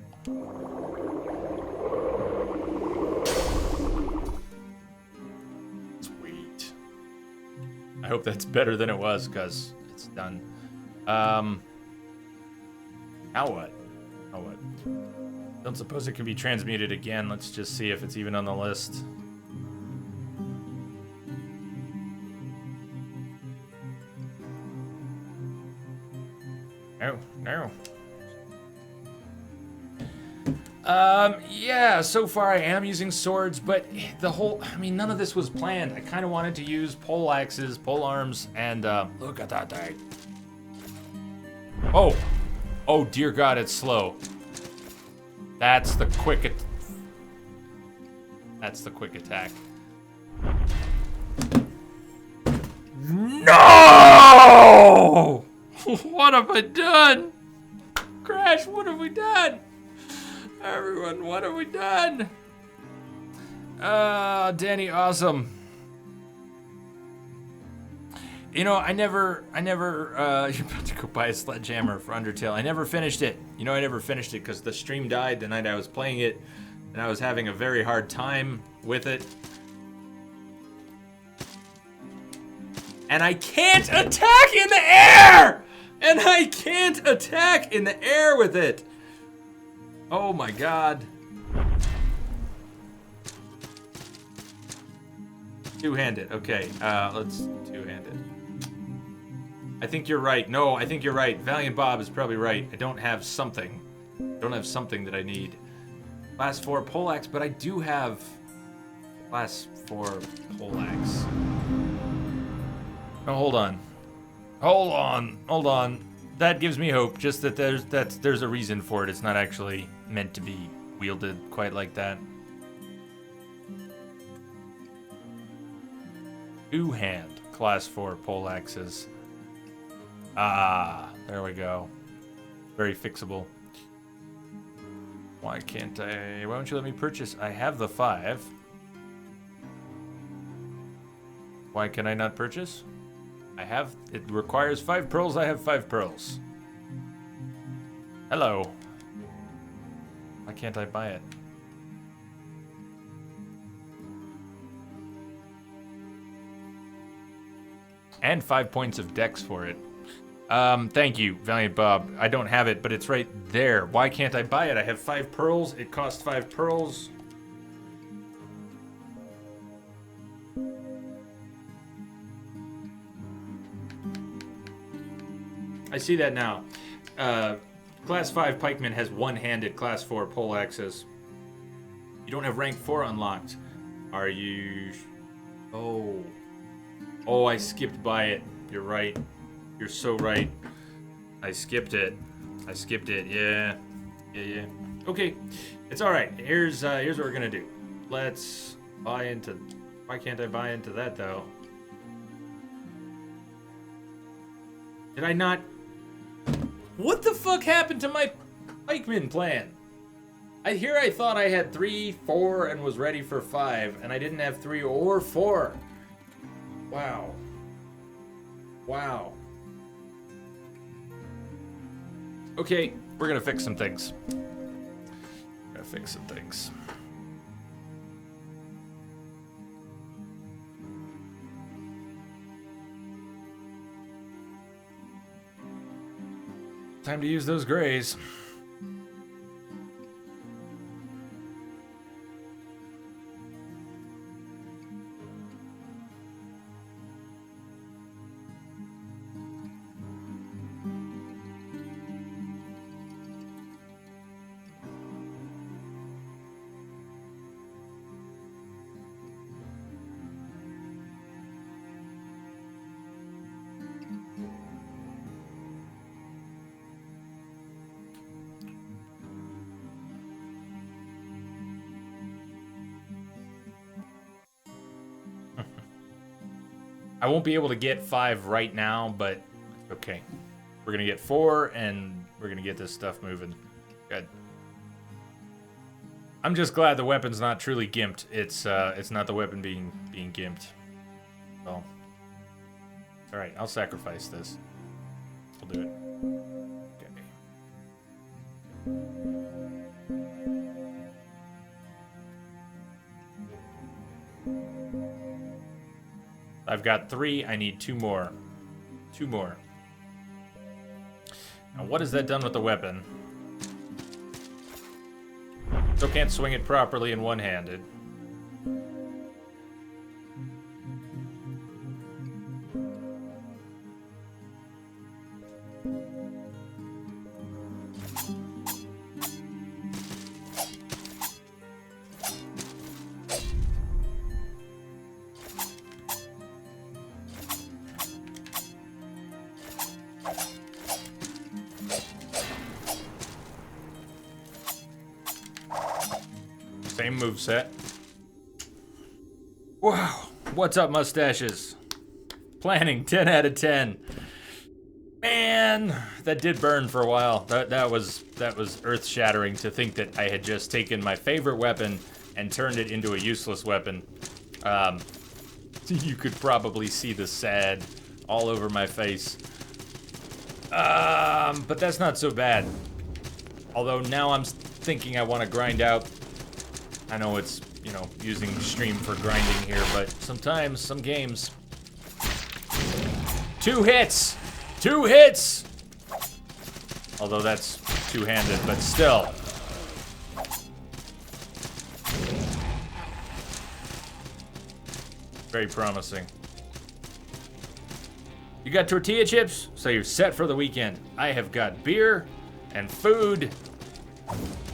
Sweet. I hope that's better than it was, because it's done. Now what? Now what? Don't suppose it can be transmuted again. Let's just see if it's even on the list. No, no. Yeah, so far I am using swords, but I mean, none of this was planned. I kind of wanted to use pole axes, pole arms, and, look at that thing. Oh! Oh, dear God, it's slow. That's the quick attack. No! What have I done? Crash, what have we done? Everyone, what have we done? Danny Awesome. You know, I never, you're about to go buy a sledgehammer for Undertale. I never finished it. You know, I never finished it because the stream died the night I was playing it, and I was having a very hard time with it. And I can't attack in the air! And I can't attack in the air with it! Oh my god. Two-handed, okay. Let's two-handed. I think you're right. No, I think you're right. Valiant Bob is probably right. I don't have something. I don't have something that I need. Class 4 poleaxe, but I do have Class 4 poleaxe. Oh, hold on. Hold on. That gives me hope, just that there's a reason for it. It's not actually meant to be wielded quite like that. Two-hand Class 4 poleaxes. Ah, there we go. Very fixable. Why can't I? Why don't you let me purchase? I have the 5. Why can I not purchase? I have. It requires 5 pearls. I have 5 pearls. Hello. Why can't I buy it? And 5 points of dex for it. Thank you, Valiant Bob. I don't have it, but it's right there. Why can't I buy it? I have 5 pearls. It costs 5 pearls. I see that now. Class 5 pikeman has one-handed Class 4 poleaxes. You don't have rank 4 unlocked. Are you... Oh. Oh, I skipped by it. You're right. You're so right. I skipped it. Yeah. Okay. It's alright. Here's what we're gonna do. Let's buy into... Why can't I buy into that, though? Did I not... What the fuck happened to my pikeman plan? I thought I had 3, 4, and was ready for 5, and I didn't have 3 or 4. Wow. Okay, we're gonna fix some things. Time to use those grays. I won't be able to get 5 right now, but okay. We're gonna get 4, and we're gonna get this stuff moving. Good. I'm just glad the weapon's not truly gimped. It's not the weapon being gimped. So, all right, I'll sacrifice this. We'll do it. I've got 3. I need 2 more. 2 more. Now, what has that done with the weapon? Still can't swing it properly in one-handed. Same moveset. Wow. What's up, mustaches? Planning 10 out of 10. Man, that did burn for a while. That was earth-shattering to think that I had just taken my favorite weapon and turned it into a useless weapon. You could probably see the sad all over my face. But that's not so bad. Although now I'm thinking I want to grind out. I know it's, you know, using stream for grinding here, but sometimes, some games. 2 hits! 2 hits! Although that's two-handed, but still. Very promising. You got tortilla chips, so you're set for the weekend. I have got beer and food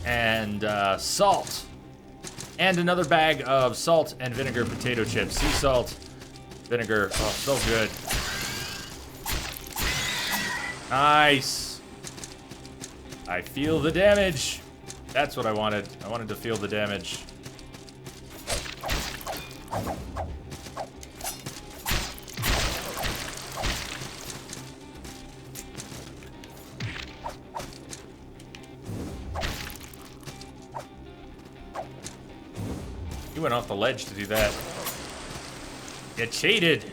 and salt and another bag of salt and vinegar potato chips. Sea salt, vinegar, oh, so good. Nice. I feel the damage. That's what I wanted. I wanted to feel the damage. You went off the ledge to do that. You cheated.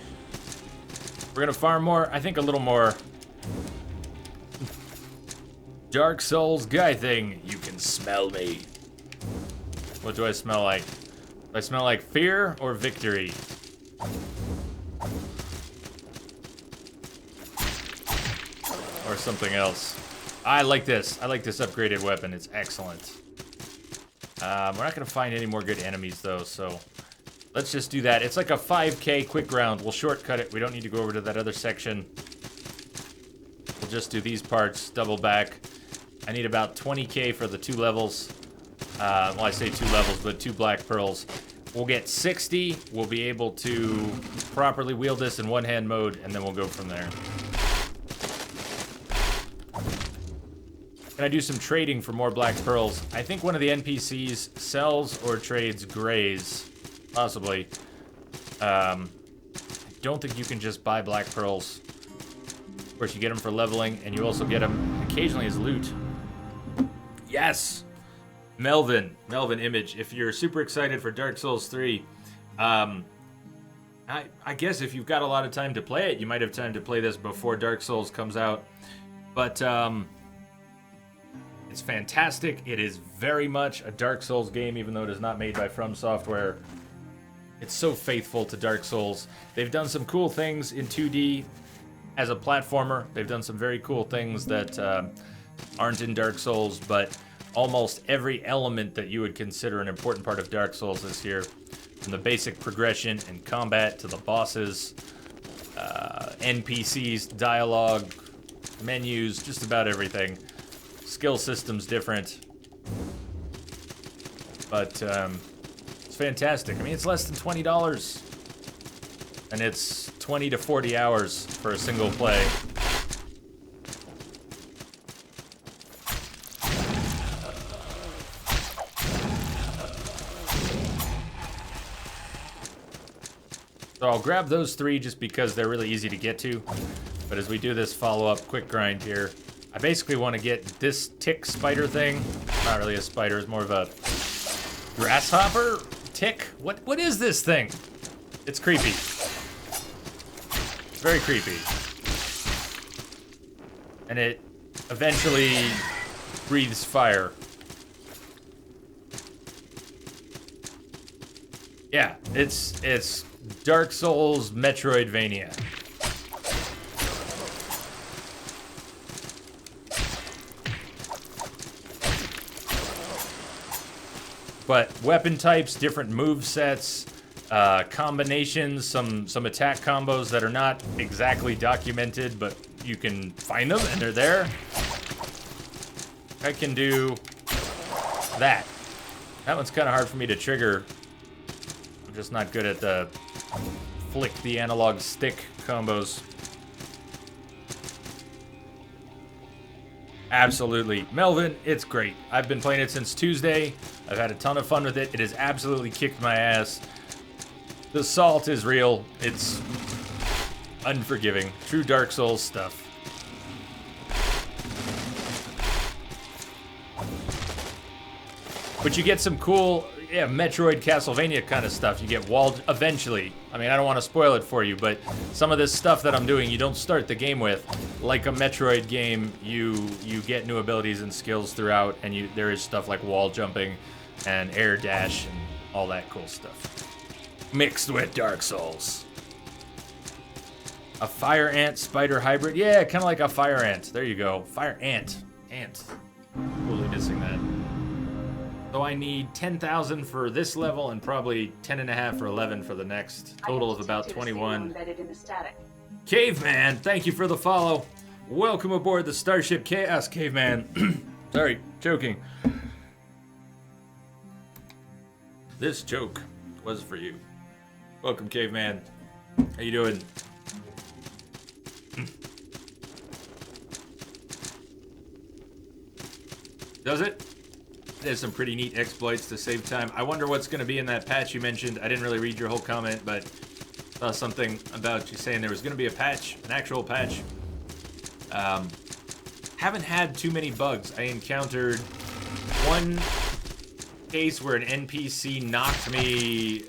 We're gonna farm more. I think a little more. Dark Souls guy thing. You can smell me. What do I smell like? Do I smell like fear or victory? Or something else. I like this. I like this upgraded weapon. It's excellent. We're not gonna find any more good enemies though, so let's just do that. It's like a 5K quick round. We'll shortcut it. We don't need to go over to that other section. We'll just do these parts, double back. I need about 20K for the 2 levels. Well, I say 2 levels, but 2 black pearls. We'll get 60. We'll be able to properly wield this in one-hand mode, and then we'll go from there. Can I do some trading for more black pearls? I think one of the NPCs sells or trades grays. Possibly. I don't think you can just buy black pearls. Of course, you get them for leveling, and you also get them occasionally as loot. Yes! Melvin Image, if you're super excited for Dark Souls 3, I guess if you've got a lot of time to play it, you might have time to play this before Dark Souls comes out. But, it's fantastic. It is very much a Dark Souls game, even though it is not made by From Software. It's so faithful to Dark Souls. They've done some cool things in 2D as a platformer. They've done some very cool things that aren't in Dark Souls, but almost every element that you would consider an important part of Dark Souls is here. From the basic progression and combat to the bosses, NPCs, dialogue, menus, just about everything. Skill system's different, but it's fantastic. I mean, it's less than $20, and it's 20 to 40 hours for a single play. So I'll grab those 3 just because they're really easy to get to, but as we do this follow-up quick grind here, I basically want to get this tick spider thing. Not really a spider, it's more of a grasshopper tick. What is this thing? It's creepy. It's very creepy. And it eventually breathes fire. Yeah, it's Dark Souls Metroidvania. But weapon types, different move sets, combinations, some attack combos that are not exactly documented, but you can find them and they're there. I can do that. That one's kind of hard for me to trigger. I'm just not good at the flick the analog stick combos. Absolutely. Melvin, it's great. I've been playing it since Tuesday. I've had a ton of fun with it. It has absolutely kicked my ass. The salt is real. It's unforgiving. True Dark Souls stuff. But you get some cool, yeah, Metroid, Castlevania kind of stuff. You get walled eventually. I mean, I don't want to spoil it for you, but some of this stuff that I'm doing, you don't start the game with. Like a Metroid game, you get new abilities and skills throughout, and there is stuff like wall jumping and air dash and all that cool stuff. Mixed with Dark Souls. A fire ant spider hybrid. Yeah, kind of like a fire ant. There you go. Fire ant. Ant. Totally missing that. So I need 10,000 for this level and probably 10.5 or 11 for the next. Total of about 21. Caveman, thank you for the follow. Welcome aboard the Starship Chaos, Caveman. Sorry, joking. This joke was for you. Welcome, Caveman. How you doing? Does it? There's some pretty neat exploits to save time. I wonder what's going to be in that patch you mentioned. I didn't really read your whole comment, but saw something about you saying there was going to be a patch, an actual patch. Haven't had too many bugs. I encountered one case where an NPC knocked me,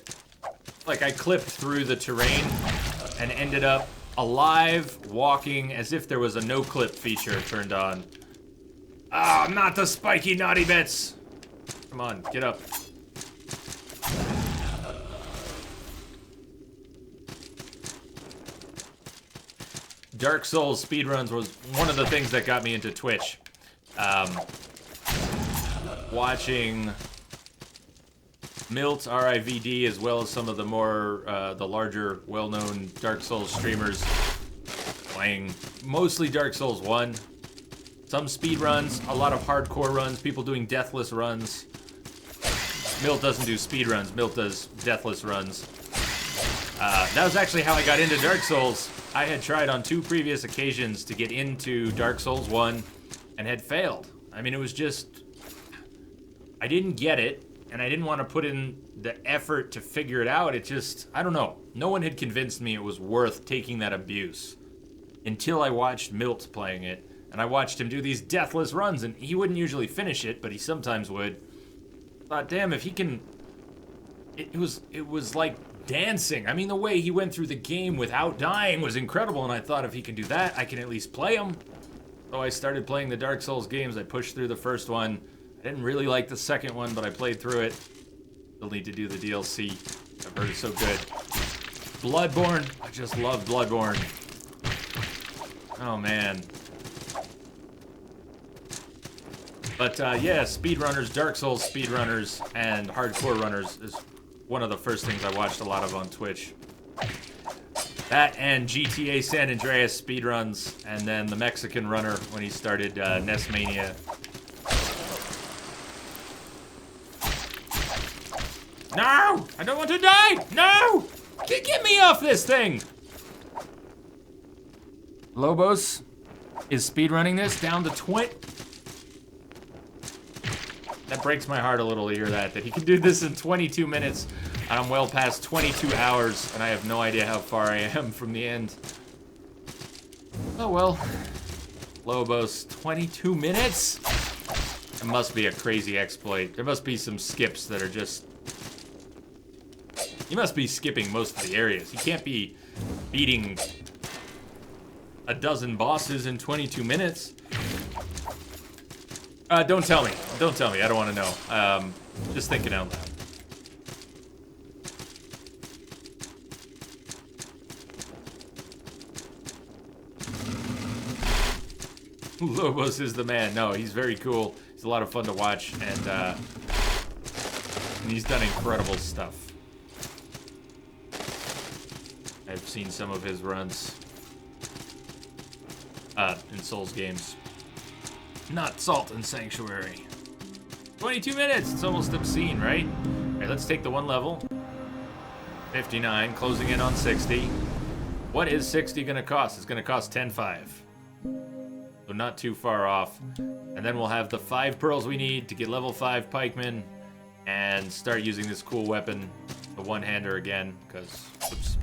like I clipped through the terrain and ended up alive, walking as if there was a no-clip feature turned on. Ah, not the spiky naughty bits! Come on, get up. Dark Souls speedruns was one of the things that got me into Twitch. Watching Milt, RIVD, as well as some of the more, the larger, well-known Dark Souls streamers playing mostly Dark Souls 1. Some speed runs, a lot of hardcore runs, people doing deathless runs. Milt doesn't do speed runs, Milt does deathless runs. That was actually how I got into Dark Souls. I had tried on 2 previous occasions to get into Dark Souls 1 and had failed. I mean, it was just, I didn't get it, and I didn't want to put in the effort to figure it out. It just, I don't know. No one had convinced me it was worth taking that abuse until I watched Milt playing it. And I watched him do these deathless runs, and he wouldn't usually finish it, but he sometimes would. Thought, damn, if he can... It was like dancing. I mean, the way he went through the game without dying was incredible, and I thought if he can do that, I can at least play him. So I started playing the Dark Souls games. I pushed through the first one. I didn't really like the second one, but I played through it. Still need to do the DLC. I've heard it's so good. Bloodborne. I just love Bloodborne. Oh, man. But yeah, speedrunners, Dark Souls speedrunners, and hardcore runners is one of the first things I watched a lot of on Twitch. That and GTA San Andreas speedruns, and then the Mexican runner when he started NES Mania. No! I don't want to die! No! Get me off this thing! Lobos is speedrunning this down to 20... That breaks my heart a little to hear that he can do this in 22 minutes, and I'm well past 22 hours, and I have no idea how far I am from the end. Oh well. Lobos, 22 minutes? It must be a crazy exploit. There must be some skips that are just... You must be skipping most of the areas. You can't be beating a dozen bosses in 22 minutes. Don't tell me. Don't tell me. I don't want to know. Just thinking out loud. Lobos is the man. No, he's very cool. He's a lot of fun to watch, and he's done incredible stuff. I've seen some of his runs in Souls games. Not Salt and Sanctuary. 22 minutes! It's almost obscene, right? Alright, let's take the one level. 59, closing in on 60. What is 60 gonna cost? It's gonna cost 10.5. So not too far off. And then we'll have the 5 pearls we need to get level 5 pikemen and start using this cool weapon, the one-hander again, because, oops.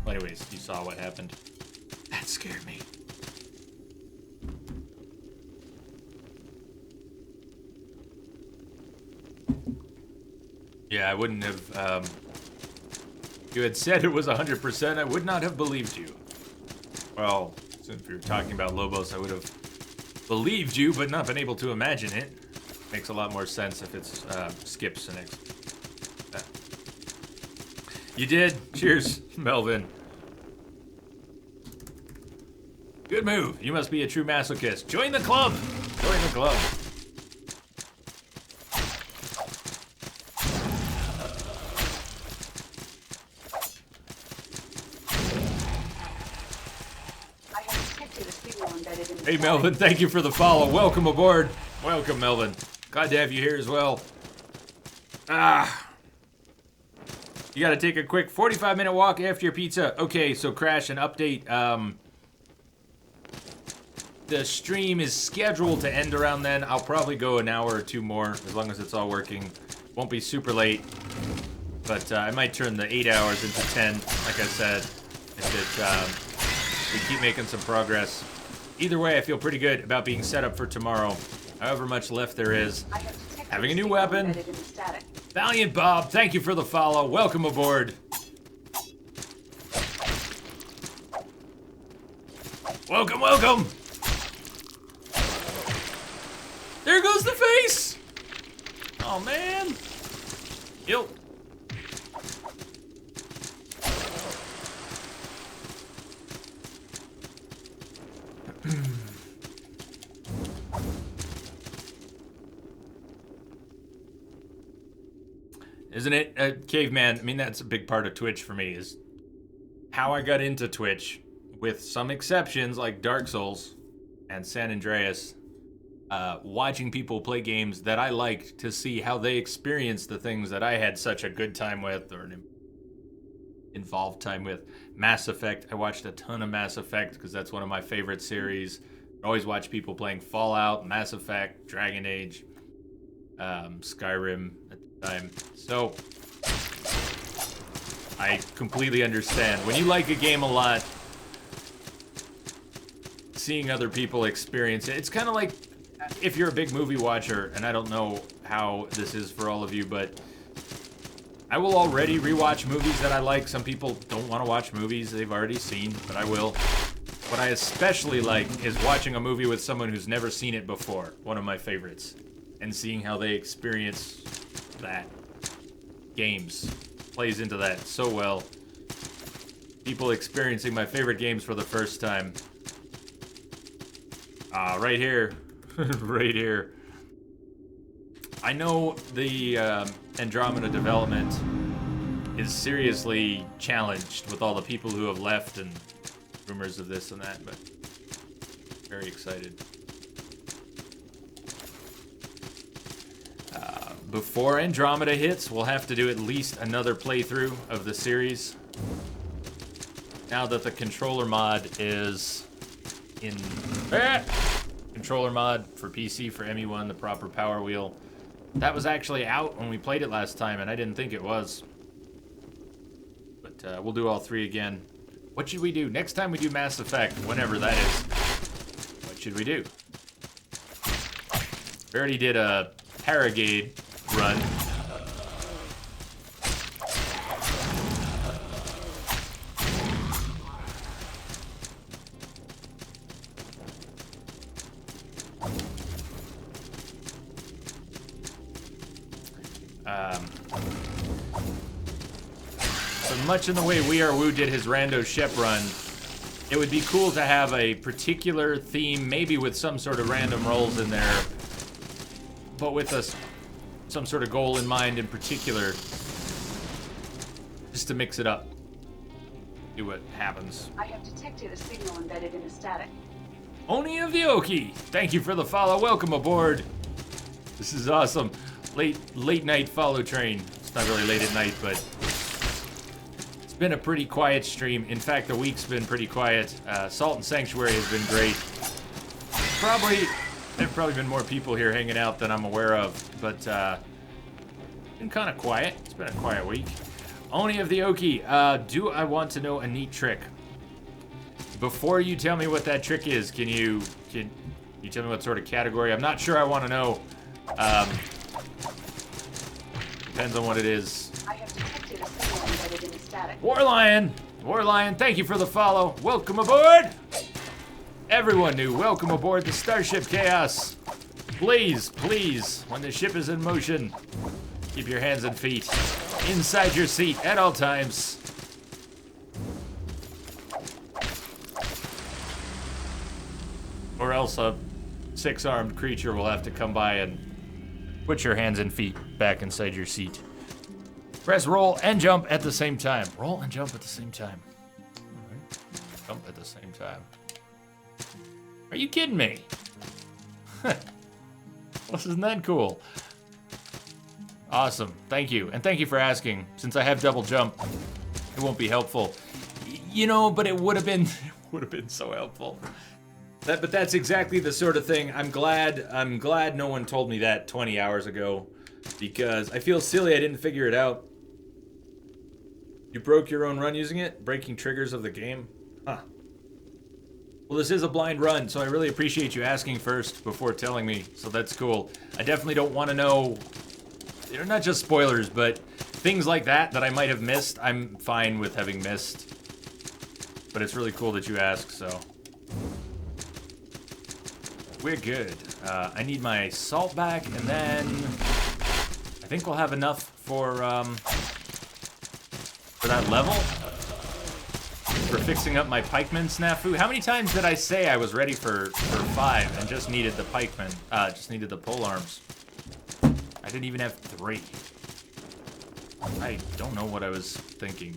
Well, anyways, you saw what happened. That scared me. Yeah, I wouldn't have, if you had said it was 100%, I would not have believed you. Well, since we were talking about Lobos, I would have believed you, but not been able to imagine it. Makes a lot more sense if it's, skips the next. You did. Cheers, Melvin. Good move. You must be a true masochist. Join the club. Join the club. Hey, Melvin. Thank you for the follow. Welcome aboard. Welcome, Melvin. Glad to have you here as well. You gotta take a quick 45-minute walk after your pizza. Okay, so Crash, an update. The stream is scheduled to end around then. I'll probably go an hour or two more, as long as it's all working. Won't be super late, but I might turn the 8 hours into 10, like I said, if we keep making some progress. Either way, I feel pretty good about being set up for tomorrow, however much left there is. Having a new weapon. Valiant Bob, thank you for the follow. Welcome aboard. Welcome, welcome. There goes the face. Oh, man. Yo. Isn't it, Caveman? I mean, that's a big part of Twitch for me, is how I got into Twitch, with some exceptions like Dark Souls and San Andreas, watching people play games that I liked to see how they experienced the things that I had such a good time with, or an involved time with. Mass Effect, I watched a ton of Mass Effect because that's one of my favorite series. I always watch people playing Fallout, Mass Effect, Dragon Age, Skyrim at the time. So, I completely understand. When you like a game a lot, seeing other people experience it, it's kind of like if you're a big movie watcher, and I don't know how this is for all of you, but I will already rewatch movies that I like. Some people don't want to watch movies they've already seen, but I will. What I especially like is watching a movie with someone who's never seen it before, one of my favorites, and seeing how they experience that. Games plays into that so well. People experiencing my favorite games for the first time. Right here. Right here. I know the Andromeda development is seriously challenged with all the people who have left and rumors of this and that, but very excited. Before Andromeda hits, we'll have to do at least another playthrough of the series. Now that the controller mod is in... Controller mod for PC for ME1, the proper power wheel. That was actually out when we played it last time, and I didn't think it was. But we'll do all three again. What should we do? Next time we do Mass Effect, whenever that is. What should we do? We already did a Paragade run. So much in the way We Are Woo did his Rando Shep run, it would be cool to have a particular theme, maybe with some sort of random rolls in there, but with some sort of goal in mind in particular, just to mix it up. See what happens. I have detected a signal embedded in the static. Oni of the Oki, thank you for the follow. Welcome aboard. This is awesome. Late night follow train. It's not really late at night, but it's been a pretty quiet stream. In fact, the week's been pretty quiet. Salt and Sanctuary has been great. There've probably been more people here hanging out than I'm aware of, but been kind of quiet. It's been a quiet week. Oni of the Oki, do I want to know a neat trick? Before you tell me what that trick is, can you tell me what sort of category? I'm not sure I want to know. Depends on what it is. I have detected a signal embedded in the static. Warlion, thank you for the follow. Welcome aboard. Everyone new, welcome aboard the Starship Chaos. Please, when the ship is in motion, keep your hands and feet inside your seat at all times. Or else a 6-armed creature will have to come by and put your hands and feet back inside your seat. Press roll and jump at the same time. Roll and jump at the same time. All right. Jump at the same time. Are you kidding me? Isn't that cool? Awesome. Thank you. And thank you for asking. Since I have double jump, it won't be helpful. You know, but it would have been so helpful. But that's exactly the sort of thing. I'm glad no one told me that 20 hours ago, because I feel silly I didn't figure it out. You broke your own run using it? Breaking triggers of the game? Huh. Well, this is a blind run, so I really appreciate you asking first before telling me, so that's cool. I definitely don't want to know, they're not just spoilers, but things like that I might have missed, I'm fine with having missed. But it's really cool that you asked, so. We're good. I need my salt back, and then I think we'll have enough for that level. For fixing up my pikeman snafu. How many times did I say I was ready for 5 and just needed the pikeman? Just needed the pole arms. I didn't even have 3. I don't know what I was thinking.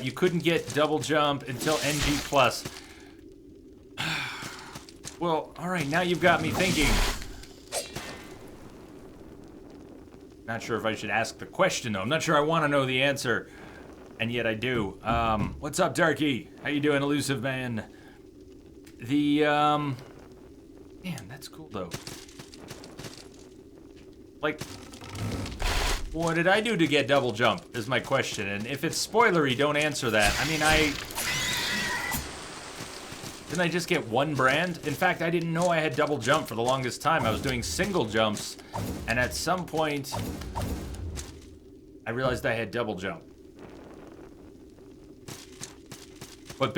You couldn't get double jump until NG+. Well, alright, now you've got me thinking. Not sure if I should ask the question, though. I'm not sure I want to know the answer. And yet I do. What's up, Darky? How you doing, Elusive Man? Man, that's cool, though. Like, what did I do to get double jump, is my question. And if it's spoilery, don't answer that. I mean, didn't I just get 1 brand? In fact, I didn't know I had double jump for the longest time. I was doing single jumps, and at some point, I realized I had double jump. But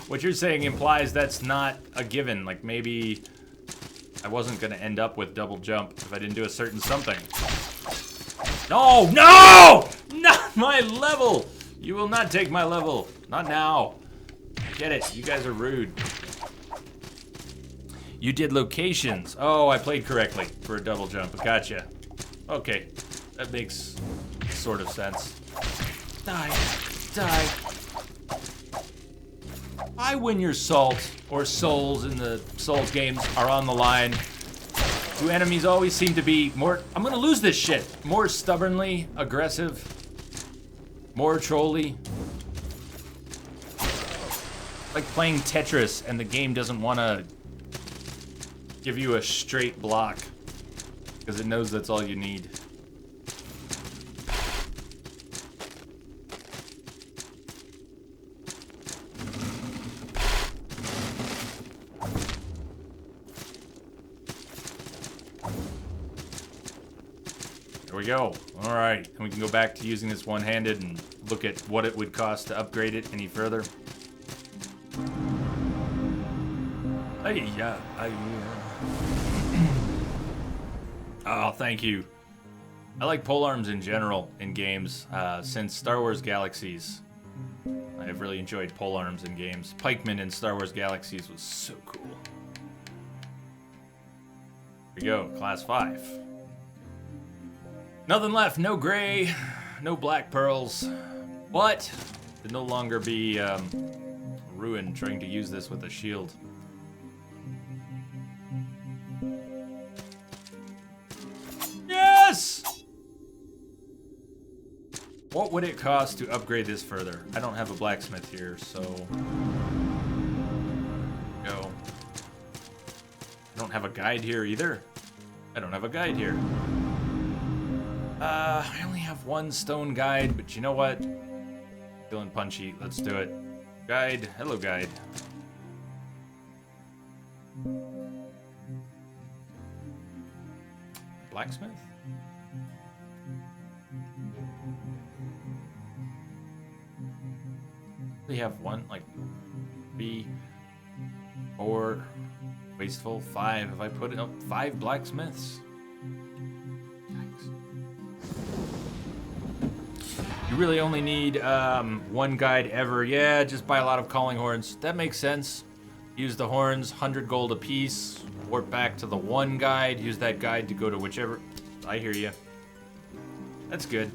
what you're saying implies that's not a given. Like, maybe I wasn't gonna end up with double jump if I didn't do a certain something. No! Not my level! You will not take my level. Not now. Get it. You guys are rude. You did locations. Oh, I played correctly for a double jump. Gotcha. Okay. That makes sort of sense. Die. I win your salt or souls in the Souls games are on the line. Do enemies always seem to be more... I'm gonna lose this shit. More stubbornly aggressive. More trolly. Like playing Tetris and the game doesn't want to give you a straight block because it knows that's all you need. There we go. All right, and we can go back to using this one-handed and look at what it would cost to upgrade it any further. Oh, thank you. I like polearms in general in games. Since Star Wars Galaxies, I have really enjoyed polearms in games. Pikeman in Star Wars Galaxies was so cool. Here we go, class 5. Nothing left, no gray, no black pearls. But it'd no longer be ruined trying to use this with a shield. Yes! What would it cost to upgrade this further? I don't have a blacksmith here, so... Go. I don't have a guide here either. I don't have a guide here. I only have one stone guide, but you know what? Feeling punchy. Let's do it. Guide. Hello, guide. Blacksmith? We have one, like 3, 4, wasteful, 5. Have I put up 5 blacksmiths? Yikes. You really only need one guide ever. Yeah, just buy a lot of calling horns. That makes sense. Use the horns, 100 gold apiece. Warp back to the one guide. Use that guide to go to whichever. I hear you. That's good.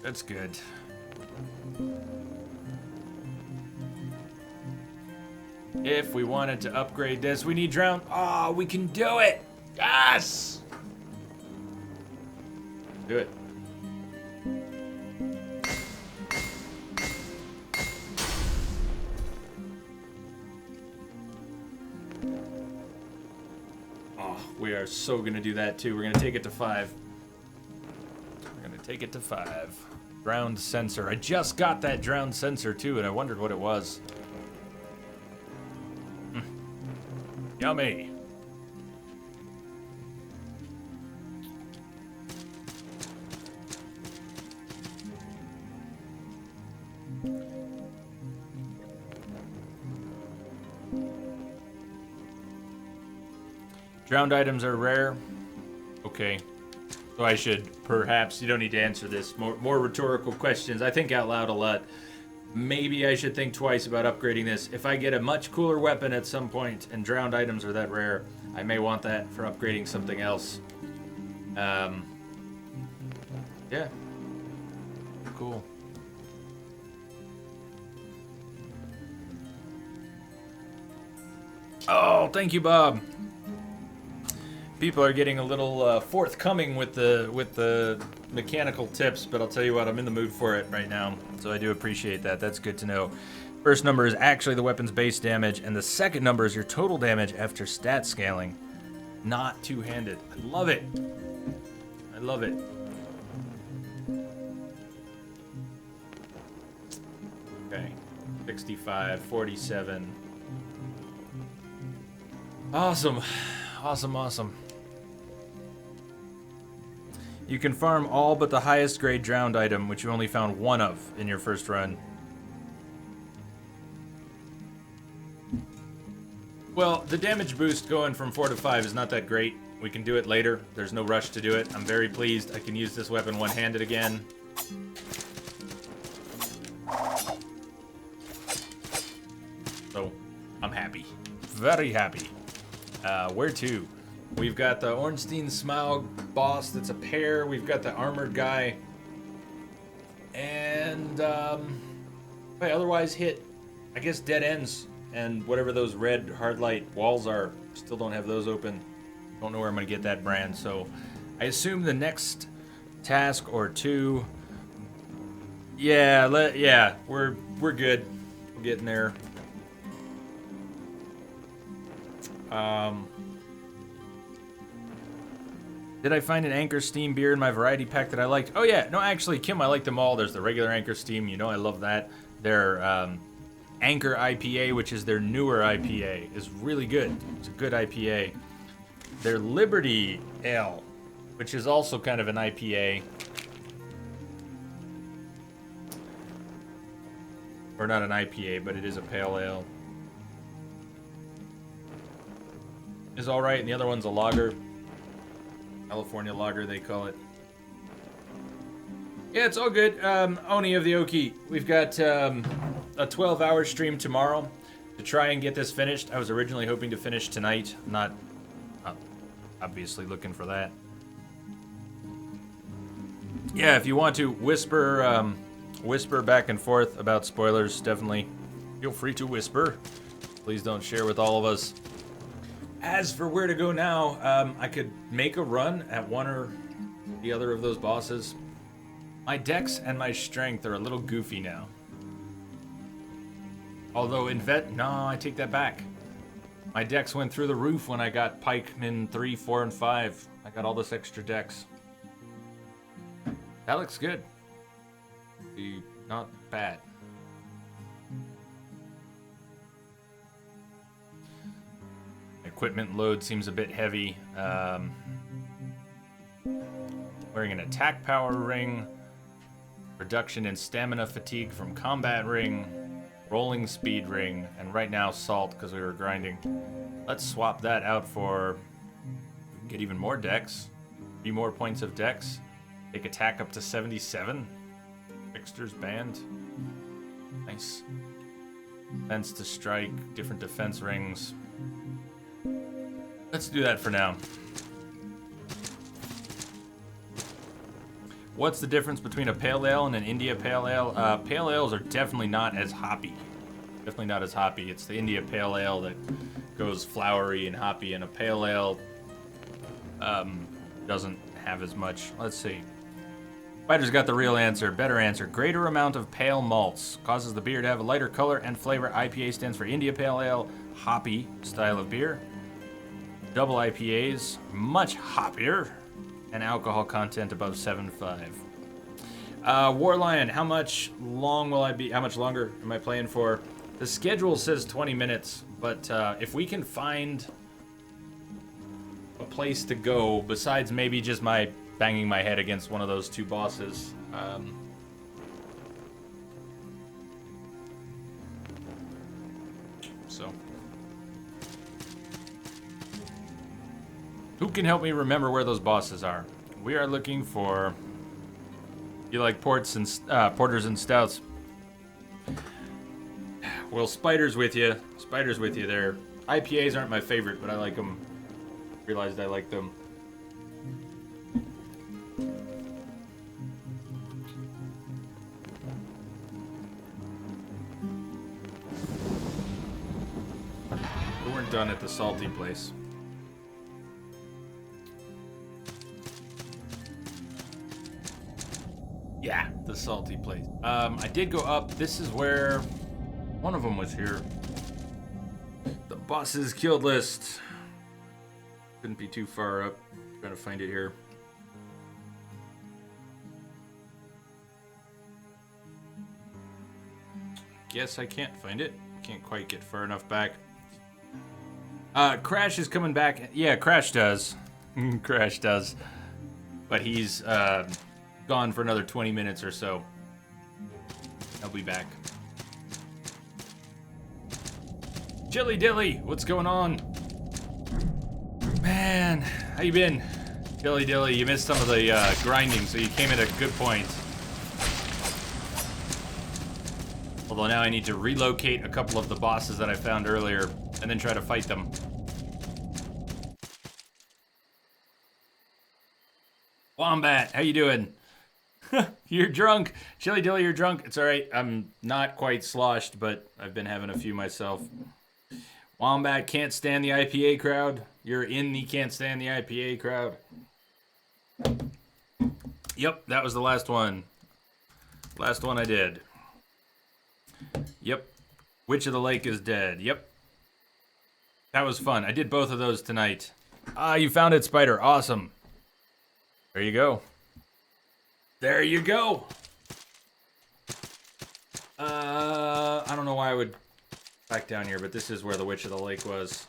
That's good. If we wanted to upgrade this, we need drown. Oh, we can do it. Yes. Do it. We are so gonna do that too. We're gonna take it to 5. We're gonna take it to 5. Drowned sensor. I just got that drowned sensor too, and I wondered what it was. Yummy. Drowned items are rare. Okay. So I should perhaps, you don't need to answer this, more rhetorical questions. I think out loud a lot. Maybe I should think twice about upgrading this. If I get a much cooler weapon at some point and drowned items are that rare, I may want that for upgrading something else. Yeah. Cool. Oh, thank you, Bob. People are getting a little forthcoming with the mechanical tips, but I'll tell you what, I'm in the mood for it right now, so I do appreciate that. That's good to know. First number is actually the weapon's base damage, and the second number is your total damage after stat scaling. Not two-handed. I love it. I love it. Okay. 65, 47. Awesome. Awesome, awesome. You can farm all but the highest grade drowned item, which you only found one of in your first run. Well, the damage boost going from 4 to 5 is not that great. We can do it later. There's no rush to do it. I'm very pleased. I can use this weapon one-handed again. So, I'm happy. Very happy. Where to? We've got the Ornstein Smaug boss that's a pair. We've got the armored guy. And, wait, otherwise hit, I guess, dead ends. And whatever those red hard light walls are, still don't have those open. Don't know where I'm going to get that brand. So I assume the next task or two. Yeah, we're good. We're getting there. Did I find an Anchor Steam beer in my variety pack that I liked? Oh yeah, no, actually, Kim, I like them all. There's the regular Anchor Steam, you know I love that. Their Anchor IPA, which is their newer IPA, is really good. It's a good IPA. Their Liberty Ale, which is also kind of an IPA. Or not an IPA, but it is a pale ale. Is all right, and the other one's a lager. California lager, they call it. Yeah, it's all good. Oni of the Oki, we've got a 12-hour stream tomorrow to try and get this finished. I was originally hoping to finish tonight. Not obviously looking for that. Yeah, if you want to whisper back and forth about spoilers, definitely feel free to whisper. Please don't share with all of us. As for where to go now, I could make a run at one or the other of those bosses. My dex and my strength are a little goofy now. Although in vet, no, I take that back. My dex went through the roof when I got pikemen 3, 4, and 5. I got all this extra dex. That looks good. Not bad. Equipment load seems a bit heavy. Wearing an attack power ring. Reduction in stamina fatigue from combat ring. Rolling speed ring. And right now salt because we were grinding. Let's swap that out for... get even more dex. 3 more points of dex. Take attack up to 77. Fixtures banned. Nice. Defense to strike. Different defense rings. Let's do that for now. What's the difference between a pale ale and an India pale ale? Pale ales are definitely not as hoppy. Definitely not as hoppy. It's the India pale ale that goes flowery and hoppy, and a pale ale doesn't have as much. Let's see. Spider's got the real answer. Better answer. Greater amount of pale malts causes the beer to have a lighter color and flavor. IPA stands for India Pale Ale, hoppy style of beer. Double IPAs, much hoppier, and alcohol content above 7.5. Warlion, how much longer am I playing for? The schedule says 20 minutes, but if we can find a place to go besides maybe just my banging my head against one of those 2 bosses. So. Who can help me remember where those bosses are? We are looking for... You like porters and stouts? Well, Spider's with you. Spider's with you there. IPAs aren't my favorite, but I like them. Realized I like them. We weren't done at the salty place. Yeah, the salty place. I did go up. This is where one of them was here. The bosses killed list. Couldn't be too far up. Trying to find it here. Guess I can't find it. Can't quite get far enough back. Crash is coming back. Yeah, Crash does. Crash does. But he's gone for another 20 minutes or so. I'll be back. Chili Dilly, what's going on? Man, how you been? Chili Dilly, you missed some of the grinding, so you came at a good point. Although now I need to relocate a couple of the bosses that I found earlier and then try to fight them. Wombat, how you doing? You're drunk. Chili Dilly, you're drunk. It's alright. I'm not quite sloshed, but I've been having a few myself. Wombat can't stand the IPA crowd. You're in the can't stand the IPA crowd. Yep, that was the last one. Last one I did. Yep. Witch of the Lake is dead. Yep. That was fun. I did both of those tonight. Ah, you found it, Spider. Awesome. There you go. There you go. I don't know why I would back down here, but this is where the Witch of the Lake was.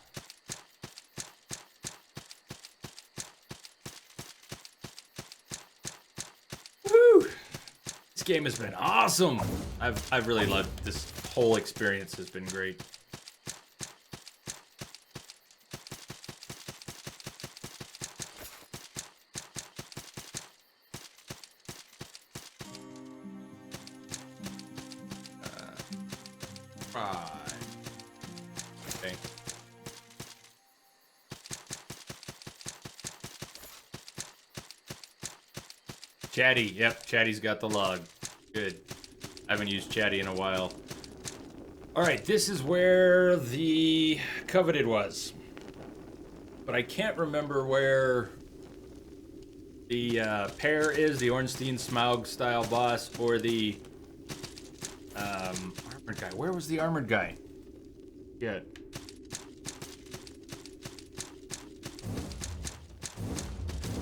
Woo! This game has been awesome. I've really loved this whole experience. Has been great. Okay. Chatty, yep, Chatty's got the log. Good. I haven't used Chatty in a while. Alright, this is where the Coveted was. But I can't remember where the Pear is, the Ornstein Smaug style boss, or the armored guy. Where was the armored guy? Yeah.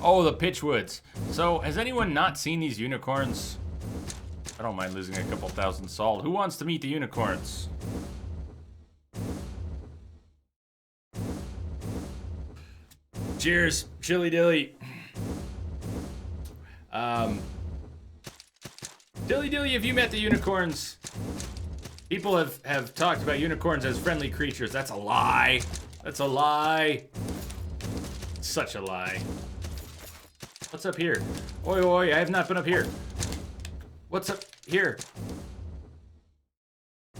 Oh, the Pitchwoods. So, has anyone not seen these unicorns? I don't mind losing a couple thousand salt. Who wants to meet the unicorns? Cheers, chili dilly. Dilly dilly, have you met the unicorns? People have talked about unicorns as friendly creatures. That's a lie. That's a lie. Such a lie. What's up here? Oi, oi, I have not been up here. What's up here?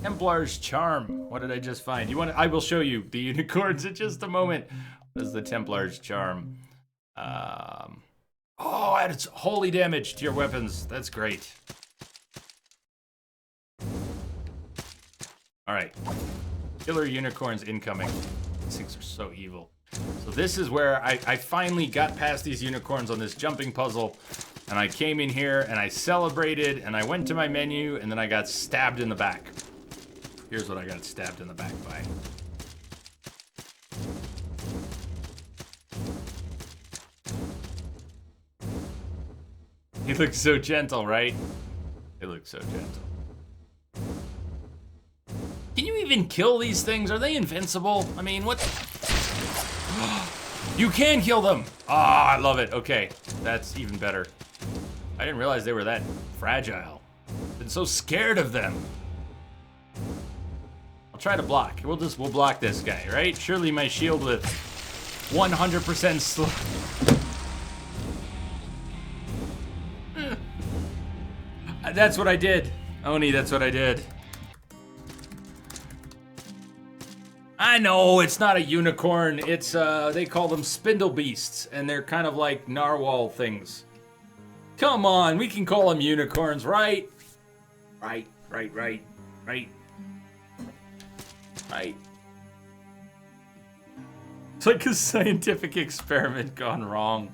Templar's Charm. What did I just find? You want to, I will show you the unicorns in just a moment. What is the Templar's Charm? Oh, it's holy damage to your weapons. That's great. All right. Killer unicorns incoming. These things are so evil. So this is where I finally got past these unicorns on this jumping puzzle. And I came in here and I celebrated and I went to my menu and then I got stabbed in the back. Here's what I got stabbed in the back by. He looks so gentle, right? He looks so gentle. Can you even kill these things? Are they invincible? I mean, what? You can kill them! Ah, I love it. Okay, that's even better. I didn't realize they were that fragile. I've been so scared of them. I'll try to block. We'll block this guy, right? Surely my shield with 100% slow. That's what I did. Oni, that's what I did. I know, it's not a unicorn. It's, they call them spindle beasts, and they're kind of like narwhal things. Come on, we can call them unicorns, right? Right. It's like a scientific experiment gone wrong.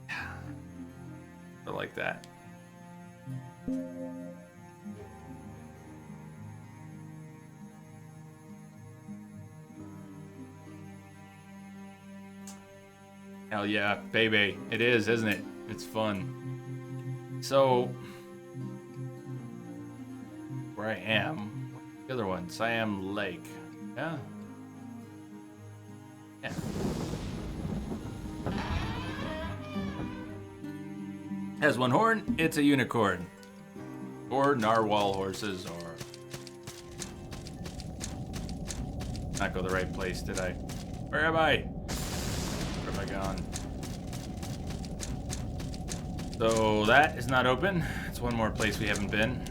I like that. Hell yeah, baby. It is, isn't it? It's fun. So, where I am, the other one, Siam Lake. Yeah? Yeah. Has one horn, it's a unicorn. Or narwhal horses, or... Not go the right place, did I? Where am I? Where have I gone? So that is not open. It's one more place we haven't been.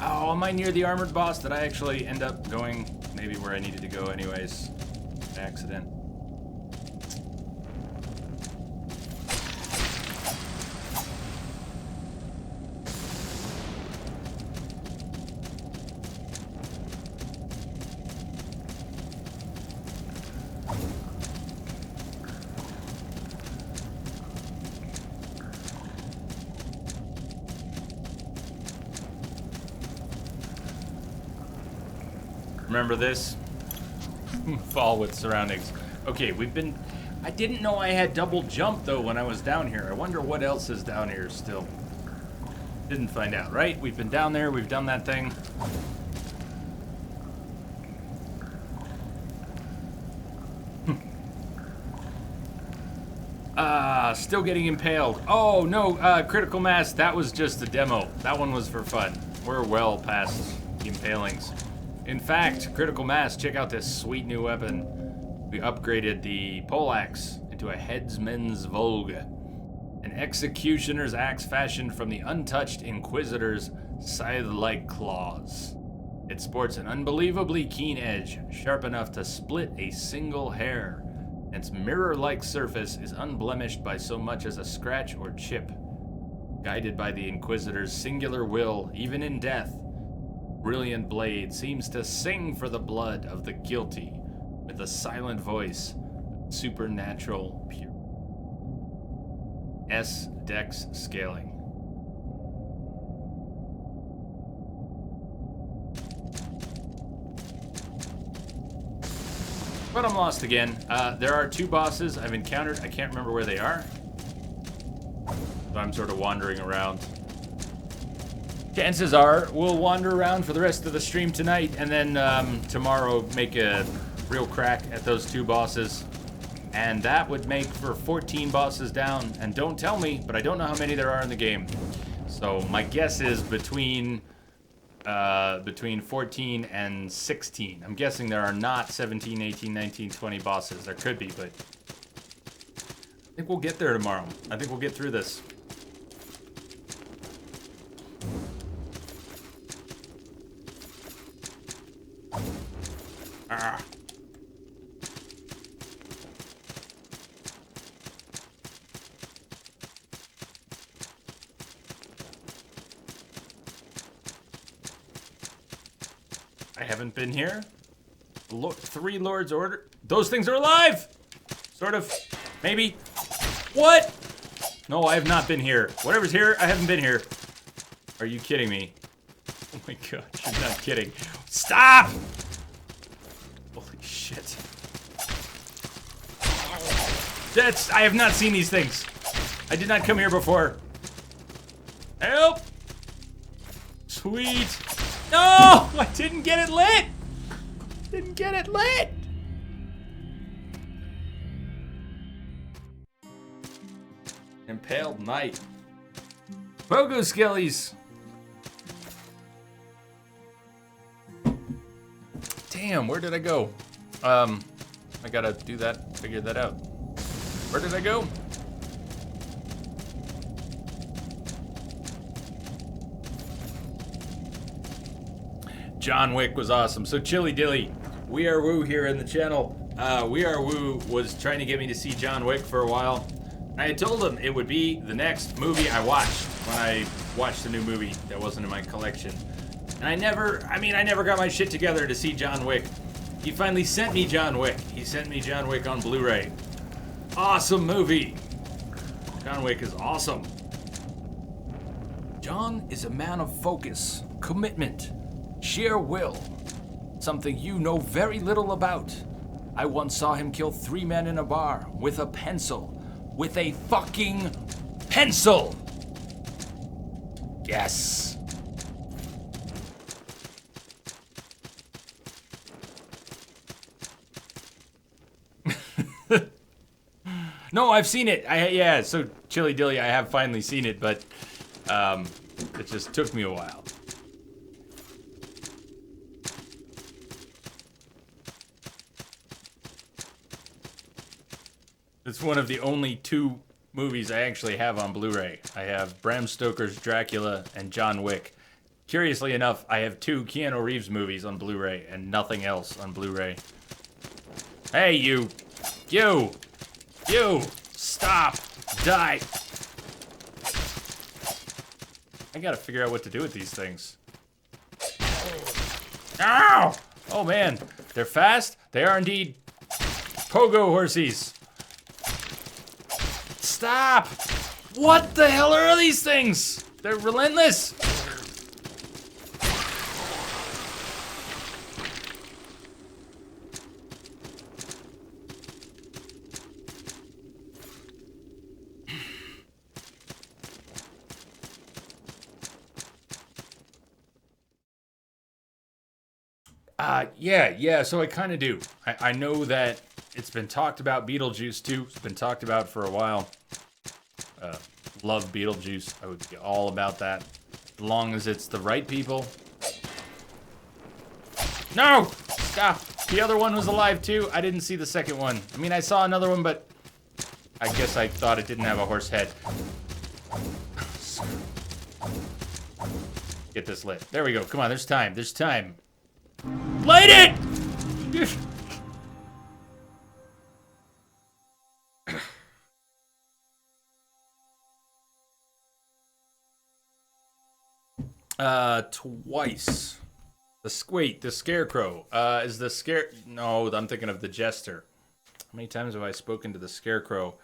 Oh, am I near the armored boss? Did I actually end up going maybe where I needed to go anyways? By accident. Remember this? Fall with surroundings. Okay, we've been... I didn't know I had double jump, though, when I was down here. I wonder what else is down here still. Didn't find out, right? We've been down there. We've done that thing. Still getting impaled. Oh, no, critical mass. That was just a demo. That one was for fun. We're well past the impalings. In fact, critical mass, check out this sweet new weapon. We upgraded the poleaxe into a headsman's vogue, an executioner's axe fashioned from the untouched inquisitor's scythe-like claws. It sports an unbelievably keen edge, sharp enough to split a single hair. Its mirror-like surface is unblemished by so much as a scratch or chip. Guided by the inquisitor's singular will, even in death, brilliant blade seems to sing for the blood of the guilty with a silent voice, supernatural pure. S dex scaling. But I'm lost again. There are two bosses I've encountered. I can't remember where they are. So I'm sort of wandering around. Chances are we'll wander around for the rest of the stream tonight, and then tomorrow make a real crack at those 2 bosses. And that would make for 14 bosses down. And don't tell me, but I don't know how many there are in the game. So my guess is between 14 and 16. I'm guessing there are not 17, 18, 19, 20 bosses. There could be, but I think we'll get there tomorrow. I think we'll get through this. Ah. I haven't been here. 3 Lord's Order. Those things are alive! Sort of. Maybe. What? No, I have not been here. Whatever's here, I haven't been here. Are you kidding me? Oh my god, you're not kidding. Stop! Holy shit. I have not seen these things. I did not come here before. Help! Sweet. No! I didn't get it lit! Didn't get it lit! Impaled Knight. Pogo Skellies! Damn, where did I go? I gotta do that, figure that out. Where did I go? John Wick was awesome. So Chili Dilly, We Are Woo here in the channel. We Are Woo was trying to get me to see John Wick for a while. I had told him it would be the next movie I watched when I watched a new movie that wasn't in my collection. And I never got my shit together to see John Wick. He finally sent me John Wick. He sent me John Wick on Blu-ray. Awesome movie. John Wick is awesome. John is a man of focus, commitment, sheer will. Something you know very little about. I once saw him kill 3 men in a bar with a pencil. With a fucking pencil! Yes. No, I've seen it. Yeah, so Chili Dilly, I have finally seen it, but it just took me a while. It's one of the only 2 movies I actually have on Blu-ray. I have Bram Stoker's Dracula and John Wick. Curiously enough, I have 2 Keanu Reeves movies on Blu-ray and nothing else on Blu-ray. Hey, you! You! You! Stop! Die! I gotta figure out what to do with these things. Ow! Oh man, they're fast. They are indeed pogo horsies. Stop! What the hell are these things? They're relentless. Yeah, so I kind of do. I know that it's been talked about. Beetlejuice, too. It's been talked about for a while. Love Beetlejuice. I would be all about that. As long as it's the right people. No! Stop! The other one was alive, too. I didn't see the second one. I mean, I saw another one, but I guess I thought it didn't have a horse head. Get this lit. There we go. Come on, there's time. There's time. Light it! Twice. The Scarecrow. Is the scare... No, I'm thinking of the Jester. How many times have I spoken to the Scarecrow?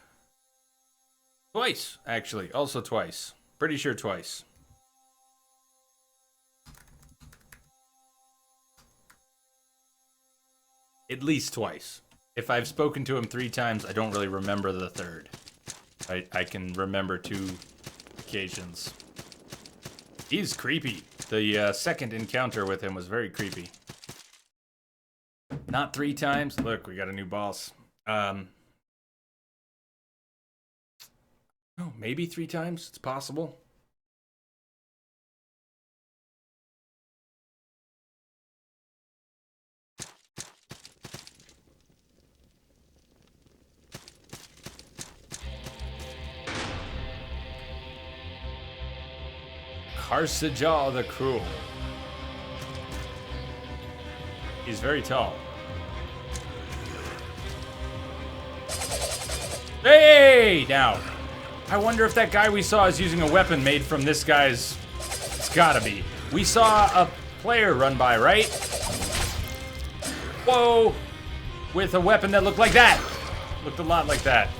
Twice, actually. Also twice. Pretty sure twice. At least twice. If I've spoken to him 3 times, I don't really remember the third. I can remember 2 occasions. He's creepy. The second encounter with him was very creepy. Not 3 times. Look, we got a new boss. Oh, maybe 3 times. It's possible. Karsajaw the Cruel. He's very tall. Hey! Now, I wonder if that guy we saw is using a weapon made from this guy's... It's gotta be. We saw a player run by, right? Whoa! With a weapon that looked like that. Looked a lot like that.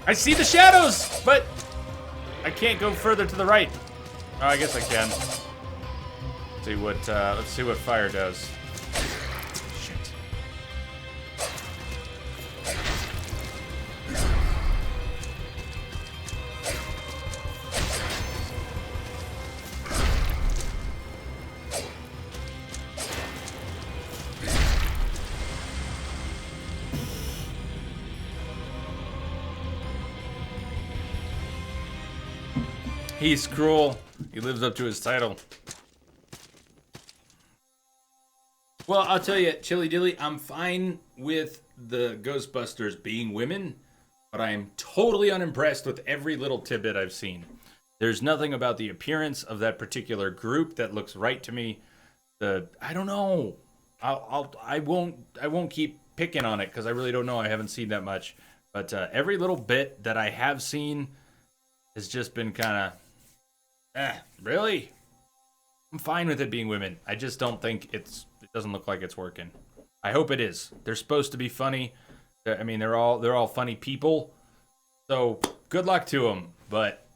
I see the shadows, but I can't go further to the right. Oh, I guess I can. Let's see what fire does. Shit. He's cruel. He lives up to his title. Well, I'll tell you, Chili Dilly, I'm fine with the Ghostbusters being women, but I am totally unimpressed with every little tidbit I've seen. There's nothing about the appearance of that particular group that looks right to me. I don't know. I won't keep picking on it because I really don't know. I haven't seen that much, but every little bit that I have seen has just been kind of, really? I'm fine with it being women. I just don't think it doesn't look like it's working. I hope it is. They're supposed to be funny. I mean, they're all funny people. So good luck to them. But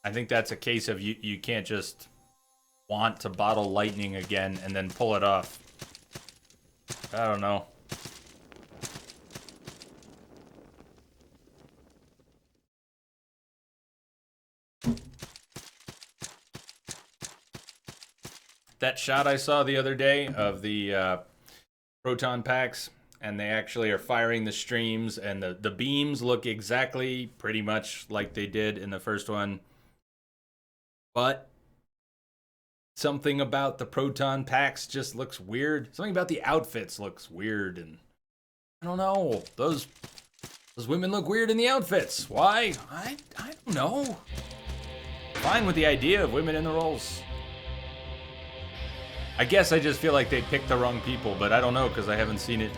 I think that's a case of you can't just want to bottle lightning again and then pull it off. I don't know. That shot I saw the other day of the proton packs, and they actually are firing the streams, and the beams look exactly pretty much like they did in the first one. But something about the proton packs just looks weird. Something about the outfits looks weird, and I don't know. Those women look weird in the outfits. Why? I don't know. Fine with the idea of women in the roles. I guess I just feel like they picked the wrong people, but I don't know because I haven't seen it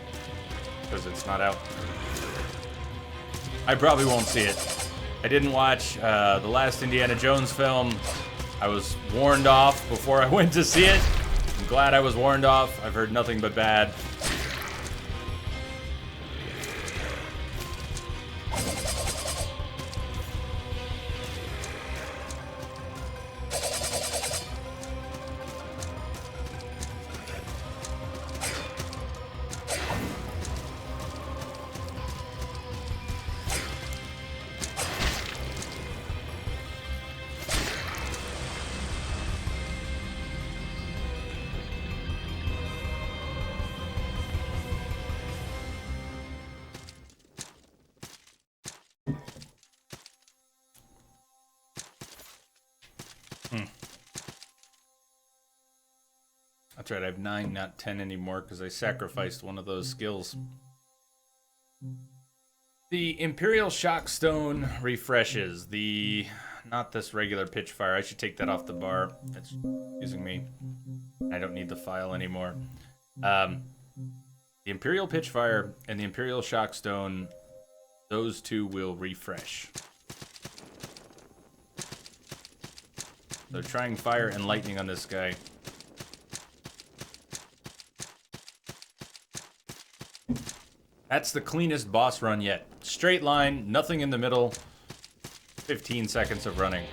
because it's not out. I probably won't see it. I didn't watch the last Indiana Jones film. I was warned off before I went to see it. I'm glad I was warned off. I've heard nothing but bad. That's right, I have 9, not 10 anymore because I sacrificed one of those skills. The Imperial Shock Stone refreshes. Not this regular Pitchfire. I should take that off the bar. It's using me. I don't need the file anymore. The Imperial Pitchfire and the Imperial Shock Stone, those two will refresh. So trying fire and lightning on this guy. That's the cleanest boss run yet. Straight line, nothing in the middle. 15 seconds of running.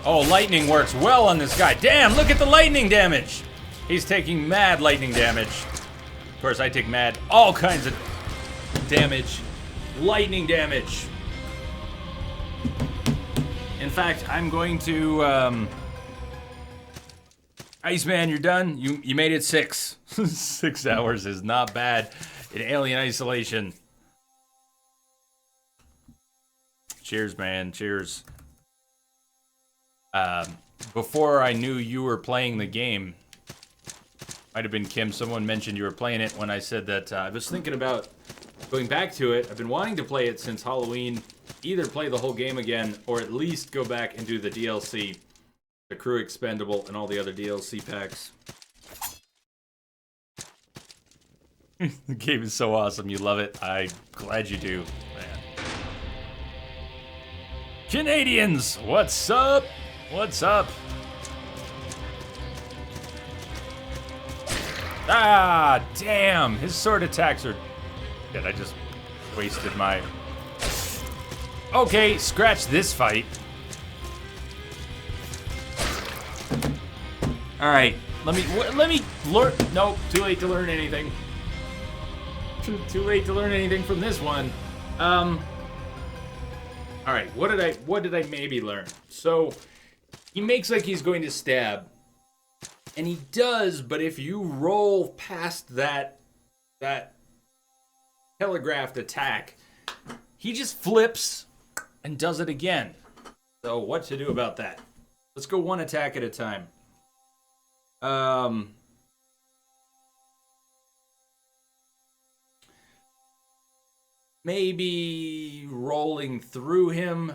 Oh, lightning works well on this guy. Damn, look at the lightning damage. He's taking mad lightning damage. Of course, I take mad all kinds of damage. Lightning damage. In fact, I'm going to, Iceman, you're done? You made it 6. 6 hours is not bad in Alien Isolation. Cheers, man. Cheers. Before I knew you were playing the game, might have been Kim, someone mentioned you were playing it when I said that I was thinking about going back to it. I've been wanting to play it since Halloween. Either play the whole game again, or at least go back and do the DLC. The Crew Expendable and all the other DLC packs. The game is so awesome. You love it. I'm glad you do, man. Canadians, what's up? What's up? Ah, damn. His sword attacks are... Shit, I just wasted my... Okay, scratch this fight. Alright, let me learn... Nope, too late to learn anything. Too late to learn anything from this one. Alright, what did I maybe learn? So, he makes like he's going to stab. And he does, but if you roll past that telegraphed attack, he just flips and does it again. So what to do about that? Let's go one attack at a time. Maybe rolling through him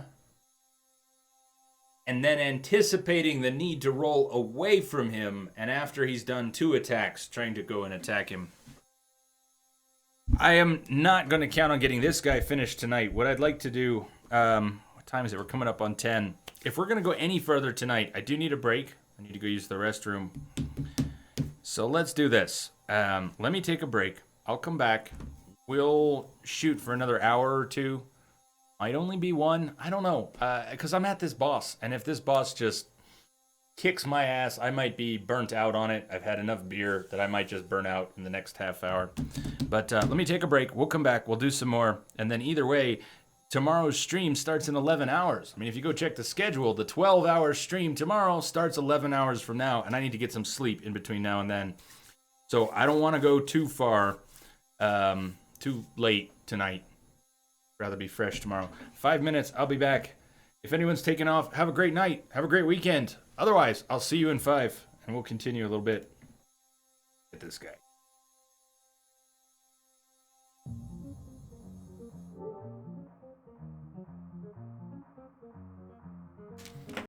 and then anticipating the need to roll away from him, and after he's done 2 attacks, trying to go and attack him. I am not going to count on getting this guy finished tonight. What I'd like to do, what time is it? We're coming up on 10. If we're going to go any further tonight, I do need a break. I need to go use the restroom. So let's do this. Let me take a break. I'll come back. We'll shoot for another hour or 2. Might only be 1. I don't know. Because I'm at this boss. And if this boss just kicks my ass, I might be burnt out on it. I've had enough beer that I might just burn out in the next half hour. But let me take a break. We'll come back. We'll do some more. And then either way, tomorrow's stream starts in 11 hours. I mean, if you go check the schedule, the 12-hour stream tomorrow starts 11 hours from now. And I need to get some sleep in between now and then. So I don't want to go too far, too late tonight. Rather be fresh tomorrow. 5 minutes, I'll be back. If anyone's taking off, have a great night. Have a great weekend. Otherwise, I'll see you in 5, and we'll continue a little bit. Get this guy.